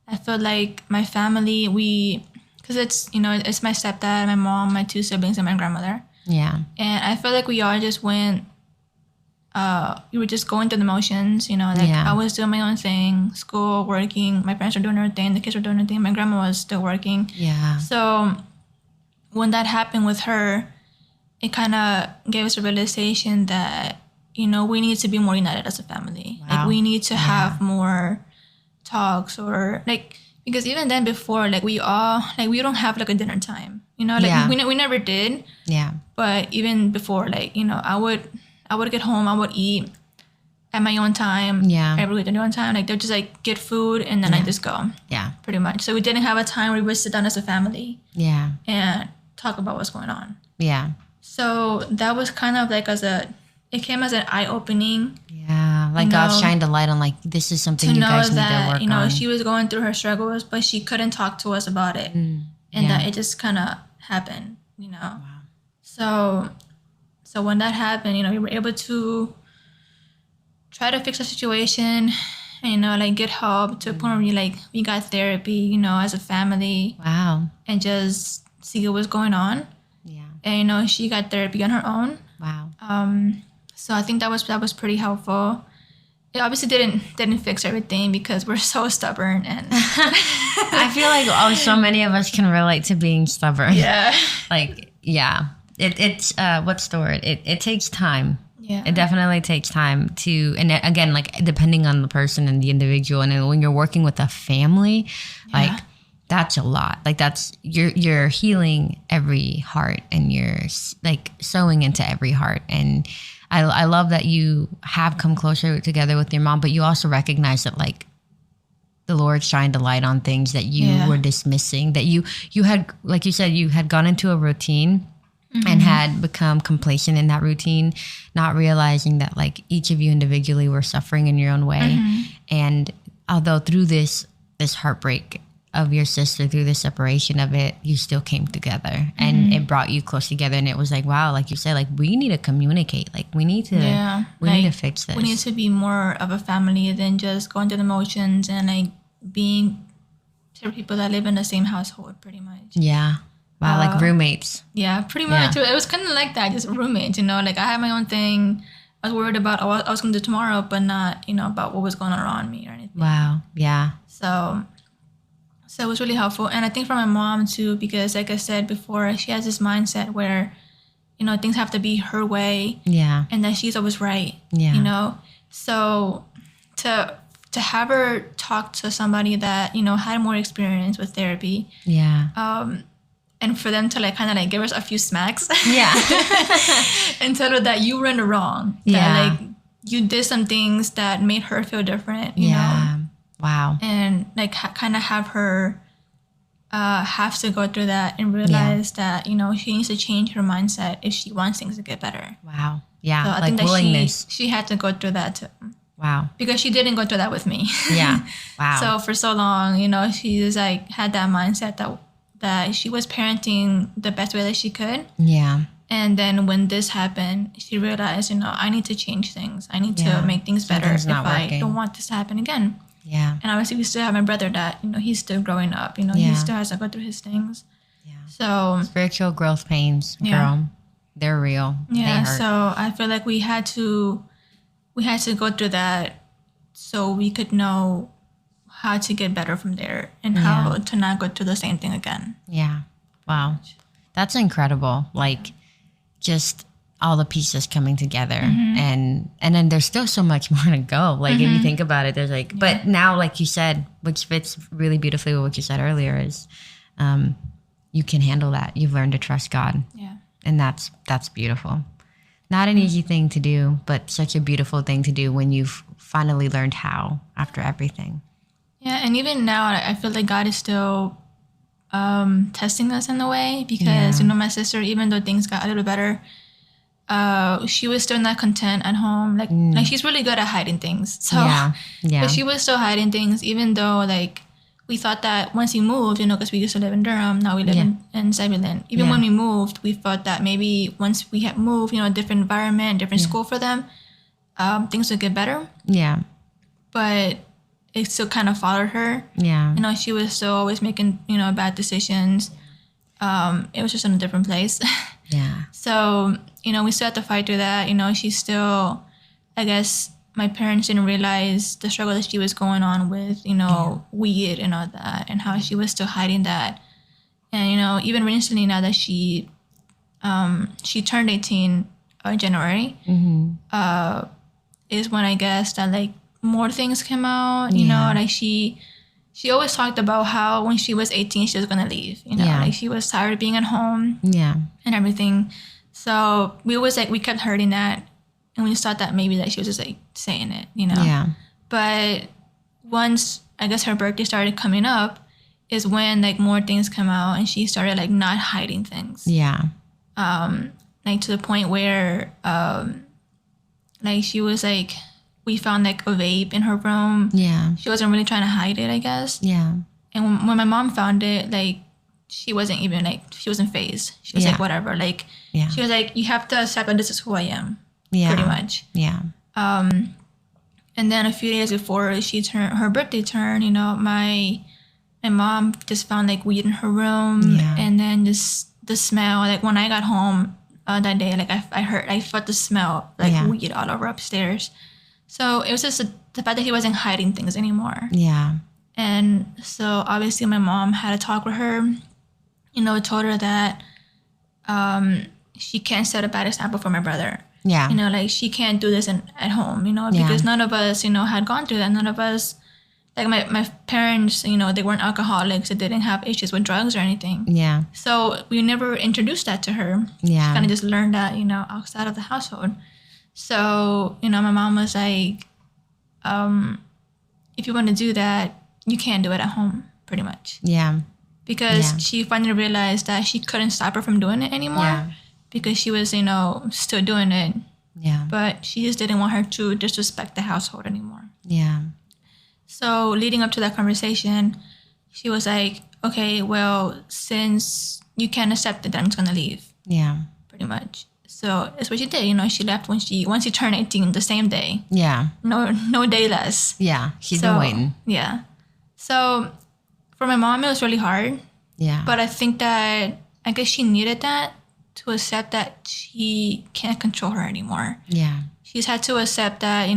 I felt like my family, because it's my stepdad, my mom, my 2 siblings, and my grandmother. Yeah. And I feel like we all just went, we were just going through the motions, I was doing my own thing, school, working, my parents were doing their thing, the kids were doing their thing, my grandma was still working. Yeah. So when that happened with her, it kind of gave us a realization that, we need to be more united as a family. Wow. Like we need to have more talks or because even then before, we don't have a dinner time, we never did. Yeah. But even before, I would get home, I would eat at my own time. Yeah. Everybody at their own time. They'll just get food and then I just go. Yeah. Pretty much. So we didn't have a time where we would sit down as a family. Yeah. And talk about what's going on. Yeah. So that was kind of it came as an eye-opening. Yeah. God shined a light on this is something you guys need to work on. She was going through her struggles, but she couldn't talk to us about it. And that it just kind of happened, Wow. So when that happened, we were able to try to fix the situation and, get help to a point where we got therapy, as a family. Wow. And just see what was going on. Yeah. And, she got therapy on her own. Wow. So I think that was pretty helpful. It obviously didn't fix everything because we're so stubborn and I feel like so many of us can relate to being stubborn. Yeah. It's what's the word? It takes time. Yeah. It definitely takes time to, and again, depending on the person and the individual, and then when you're working with a family, that's a lot. That's you're healing every heart and you're sowing into every heart. And I love that you have come closer together with your mom, but you also recognize that the Lord shined a light on things that you were dismissing, that you had, like you said, you had gone into a routine. Mm-hmm. And had become complacent in that routine, not realizing that each of you individually were suffering in your own way. Mm-hmm. And although through this heartbreak of your sister, through the separation of it, you still came together and it brought you close together. And it was wow, like you said, we need to communicate. We need to, we need to fix this. We need to be more of a family than just going through the motions and being people that live in the same household pretty much. Yeah. Wow, roommates. Yeah, pretty much. It was kind of like that, just roommates, I had my own thing. I was worried about what I was going to do tomorrow, but not, about what was going on around me or anything. Wow, yeah. So it was really helpful. And I think for my mom too, because like I said before, she has this mindset where, things have to be her way. Yeah. And that she's always right. Yeah. So to have her talk to somebody that, had more experience with therapy. Yeah. And for them to kind of give us a few smacks. Yeah. And tell her that you were in the wrong. That you did some things that made her feel different, you know? Wow. And kind of have her have to go through that and realize that, she needs to change her mindset if she wants things to get better. Wow. Yeah. So I think that willingness. she had to go through that too. Wow. Because she didn't go through that with me. Yeah. Wow. So for so long, she just had that mindset that she was parenting the best way that she could. Yeah. And then when this happened, she realized, I need to change things. I need to make things better if I don't want this to happen again. Yeah. And obviously we still have my brother that, he's still growing up. He still has to go through his things. Yeah. So spiritual growth pains, girl. They're real. Yeah. They hurt. So I feel like we had to go through that so we could know how to get better from there and how to not go through the same thing again. Yeah. Wow. That's incredible. Just all the pieces coming together. Mm-hmm. And then there's still so much more to go. If you think about it, there's but now, like you said, which fits really beautifully with what you said earlier, is you can handle that. You've learned to trust God. Yeah. And that's beautiful. Not an easy thing to do, but such a beautiful thing to do when you've finally learned how after everything. Yeah, and even now, I feel like God is still testing us in a way because, my sister, even though things got a little better, she was still not content at home. Like she's really good at hiding things. So, but she was still hiding things, even though, like, we thought that once we moved, because we used to live in Durham, now we live in Zebulon. Even when we moved, we thought that maybe once we had moved, a different environment, different school for them, things would get better. Yeah. But it still kind of followed her. Yeah. She was still always making, bad decisions. It was just in a different place. Yeah. So, we still had to fight through that. She's still, I guess, my parents didn't realize the struggle that she was going on with, weed and all that, and how she was still hiding that. And, even recently, now that she turned 18 in January, is when I guess that, like, more things came out, like she always talked about how when she was 18, she was going to leave, like she was tired of being at home and everything. So we kept hurting that. And we just thought that maybe that she was just like saying it, Yeah. But once I guess her birthday started coming up is when like more things come out and she started like not hiding things. Yeah. Like to the point where like she was like, we found like a vape in her room. Yeah. She wasn't really trying to hide it, I guess. Yeah. And when my mom found it, like she wasn't even like, she wasn't phased. She was like, whatever. Like she was like, you have to accept that this is who I am. Yeah. Pretty much. Yeah. And then a few days before her birthday turned, my mom just found like weed in her room. Yeah. And then just the smell, like when I got home that day, like I felt the smell, like weed all over upstairs. So it was just the fact that he wasn't hiding things anymore. Yeah. And so obviously my mom had a talk with her, told her that she can't set a bad example for my brother. Yeah. Like she can't do this at home, because none of us, had gone through that. None of us, like my parents, they weren't alcoholics. They didn't have issues with drugs or anything. Yeah. So we never introduced that to her. Yeah. She kind of just learned that, outside of the household. So, my mom was like, if you want to do that, you can't do it at home, pretty much. Yeah. Because she finally realized that she couldn't stop her from doing it anymore. Yeah. Because she was, still doing it. Yeah. But she just didn't want her to disrespect the household anymore. Yeah. So leading up to that conversation, she was like, okay, well, since you can't accept it, then I'm just going to leave. Yeah. Pretty much. So that's what she did. She left once she turned 18 the same day. Yeah. No day less. Yeah. She's been waiting. Yeah. So for my mom, it was really hard. Yeah. But I think that, I guess she needed that to accept that she can't control her anymore. Yeah. She's had to accept that,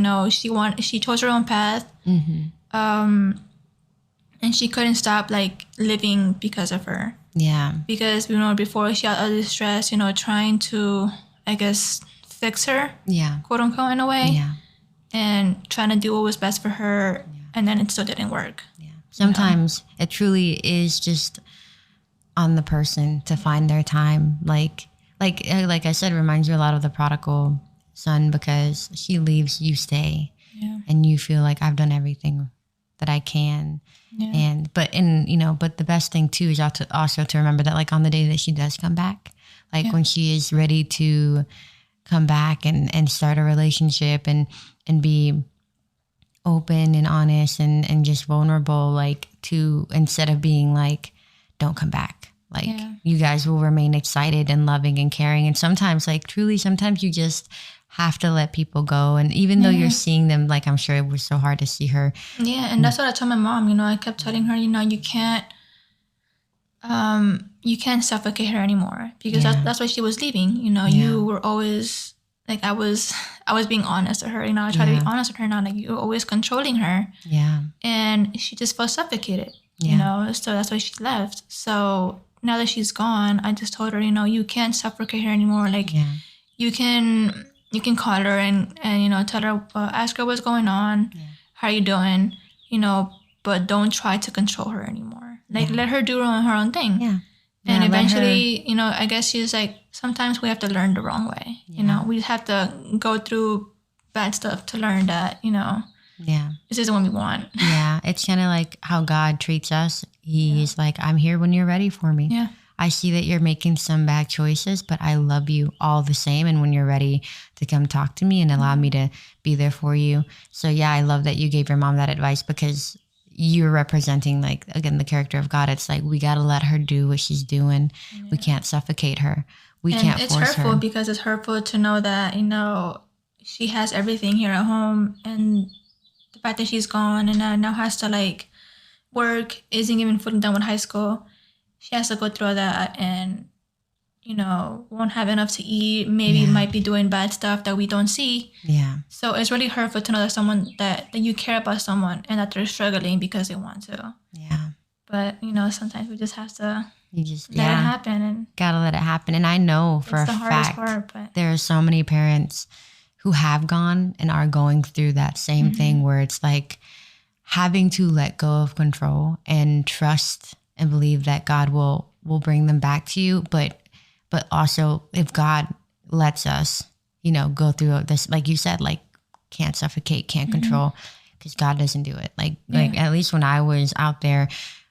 she chose her own path. Mm-hmm. And she couldn't stop like living because of her. Yeah. Because, before she had all this stress, trying to, I guess, fix her. Yeah. Quote unquote, in a way. Yeah. And trying to do what was best for her. Yeah. And then it still didn't work. Yeah. Sometimes it truly is just on the person to find their time. Like I said, it reminds me a lot of the prodigal son, because she leaves, you stay. Yeah. And you feel like I've done everything that I can. Yeah. But the best thing too is also to remember that, like, on the day that she does come back, like when she is ready to come back and start a relationship and be open and honest and just vulnerable, like, to, instead of being like, don't come back. Like, you guys will remain excited and loving and caring. And sometimes, like, truly, sometimes you just have to let people go. And even though you're seeing them, like, I'm sure it was so hard to see her. Yeah. And that's what I told my mom, I kept telling her, you can't suffocate her anymore, because that's why she was leaving. You were always like, I was being honest with her, I try to be honest with her now, like, you were always controlling her. Yeah. And she just felt suffocated, so that's why she left. So now that she's gone, I just told her, you can't suffocate her anymore. Like, you can call her and tell her, ask her what's going on, how are you doing, but don't try to control her anymore. Like, let her do her own thing. Yeah. And Yeah, eventually, you know, I guess she's like, sometimes we have to learn the wrong way. You know, we have to go through bad stuff to learn that, you know, this isn't what we want. Yeah. It's kind of like how God treats us. He's like, I'm here when you're ready for me. Yeah. I see that you're making some bad choices, but I love you all the same. And when you're ready to come talk to me and allow me to be there for you. So yeah, I love that you gave your mom that advice, because you're representing, like, again, the character of God. It's like, we got to let her do what she's doing. Yeah. We can't suffocate her. We can't force her. It's hurtful because it's hurtful to know that, you know, she has everything here at home, and the fact that she's gone and now has to like work, isn't even fully done with high school. She has to go through that, and, you know, won't have enough to eat. Maybe might be doing bad stuff that we don't see. Yeah. So it's really hurtful to know that someone that you care about someone and that they're struggling because they want to. Yeah. But, you know, sometimes we just have to let it happen. And gotta let it happen. And I know for a fact there are so many parents who have gone and are going through that same thing, where it's like having to let go of control and trust and believe that God will bring them back to you. But also, if God lets us, you know, go through this, like you said, like, can't suffocate, can't control, because God doesn't do it. Like at least when I was out there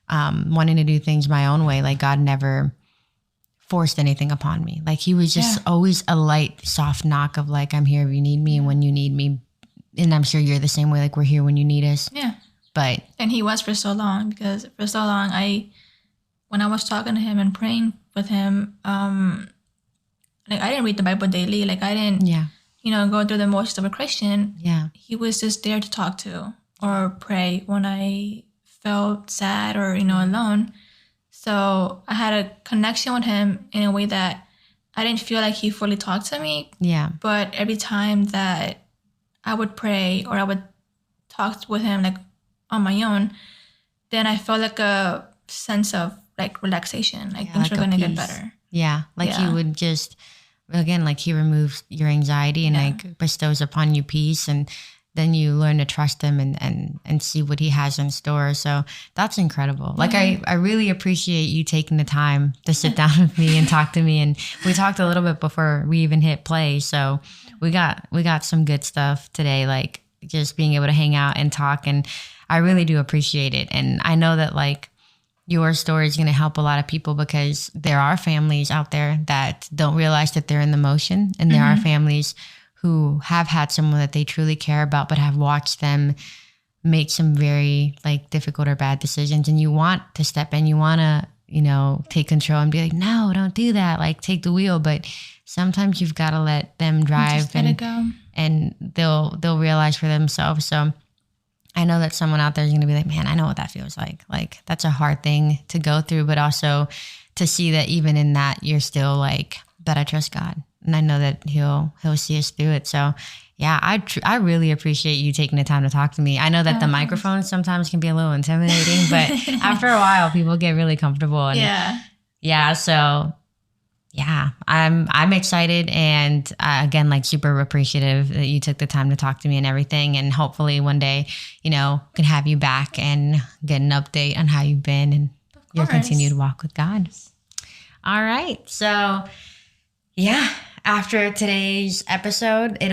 wanting to do things my own way, like, God never forced anything upon me. Like, he was just always a light, soft knock of like, I'm here if you need me, and when you need me. And I'm sure you're the same way, like, we're here when you need us. Yeah. And he was for so long, because for so long, when I was talking to him and praying with him, like, I didn't read the Bible daily. Like, I didn't, you know, go through the motions of a Christian. Yeah. He was just there to talk to or pray when I felt sad or, you know, alone. So I had a connection with him in a way that I didn't feel like he fully talked to me. Yeah. But every time that I would pray or I would talk with him, like, on my own, then I felt like a sense of like relaxation, like things were gonna get better. Yeah, like he would just, again, like, he removes your anxiety and like bestows upon you peace, and then you learn to trust him and see what he has in store. So that's incredible. Like, I really appreciate you taking the time to sit down with me and talk to me. And we talked a little bit before we even hit play, so we got some good stuff today, like just being able to hang out and talk. And I really do appreciate it. And I know that, like, your story is going to help a lot of people, because there are families out there that don't realize that they're in the motion. And there are families who have had someone that they truly care about, but have watched them make some very, like, difficult or bad decisions. And you want to step in, you want to, you know, take control and be like, no, don't do that. Like, take the wheel. But sometimes you've got to let them drive, just let it go. And they'll realize for themselves. So I know that someone out there is going to be like, man, I know what that feels like. Like, that's a hard thing to go through, but also to see that even in that, you're still like, but I trust God, and I know that he'll see us through it. So yeah, I really appreciate you taking the time to talk to me. I know that the microphone sometimes can be a little intimidating, but after a while, people get really comfortable. And so yeah, I'm excited, and again, like, super appreciative that you took the time to talk to me and everything. And hopefully one day, you know, can have you back and get an update on how you've been and your continued walk with God. All right. So yeah, after today's episode, it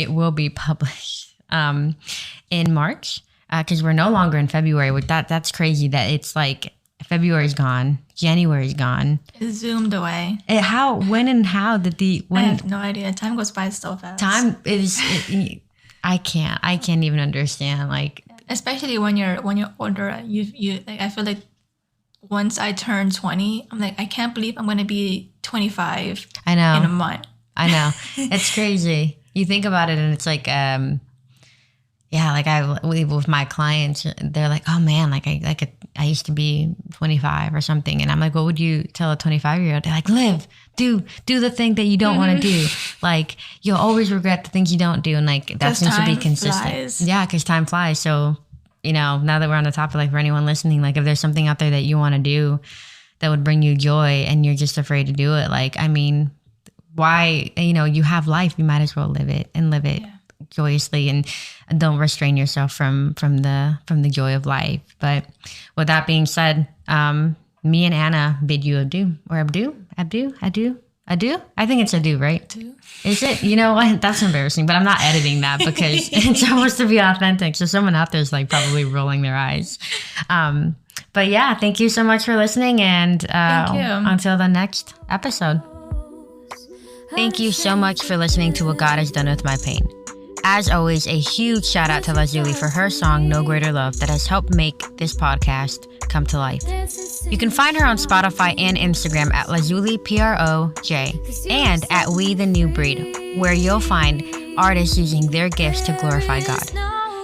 will be published in March, because we're no longer in February. With that's crazy that it's like February's gone, January's gone. It zoomed away. When I have no idea. Time goes by so fast. Time is, I can't even understand. Like, especially when you're older, you like, I feel like once I turn 20, I'm like, I can't believe I'm going to be 25. I know. In a month. I know. It's crazy. You think about it, and it's like, like with my clients, they're like, oh man, like I used to be 25 or something. And I'm like, what would you tell a 25-year-old? They're like, live, do the thing that you don't want to do. Like, you'll always regret the things you don't do. And like, that seems to be consistent. Flies. Yeah, because time flies. So, you know, now that we're on the topic, like, for anyone listening, like, if there's something out there that you want to do that would bring you joy and you're just afraid to do it, like, I mean, why, you know, you have life, you might as well live it joyously, and don't restrain yourself from the joy of life. But with that being said, me and Anna bid you adieu. Or abdu? I think it's adieu, right? Is it? You know what? That's embarrassing, but I'm not editing that because it's supposed to be authentic. So someone out there is like probably rolling their eyes. But yeah, thank you so much for listening, and until the next episode. Thank you so much for listening to What God Has Done With My Pain. As always, a huge shout out to Lazuli for her song No Greater Love that has helped make this podcast come to life. You can find her on Spotify and Instagram at Lazuli PROJ and at We The New Breed, where you'll find artists using their gifts to glorify God.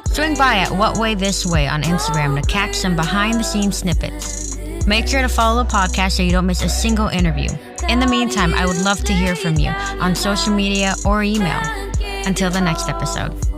Swing by at What Way This Way on Instagram to catch some behind the scenes snippets. Make sure to follow the podcast so you don't miss a single interview. In the meantime, I would love to hear from you on social media or email. Until the next episode.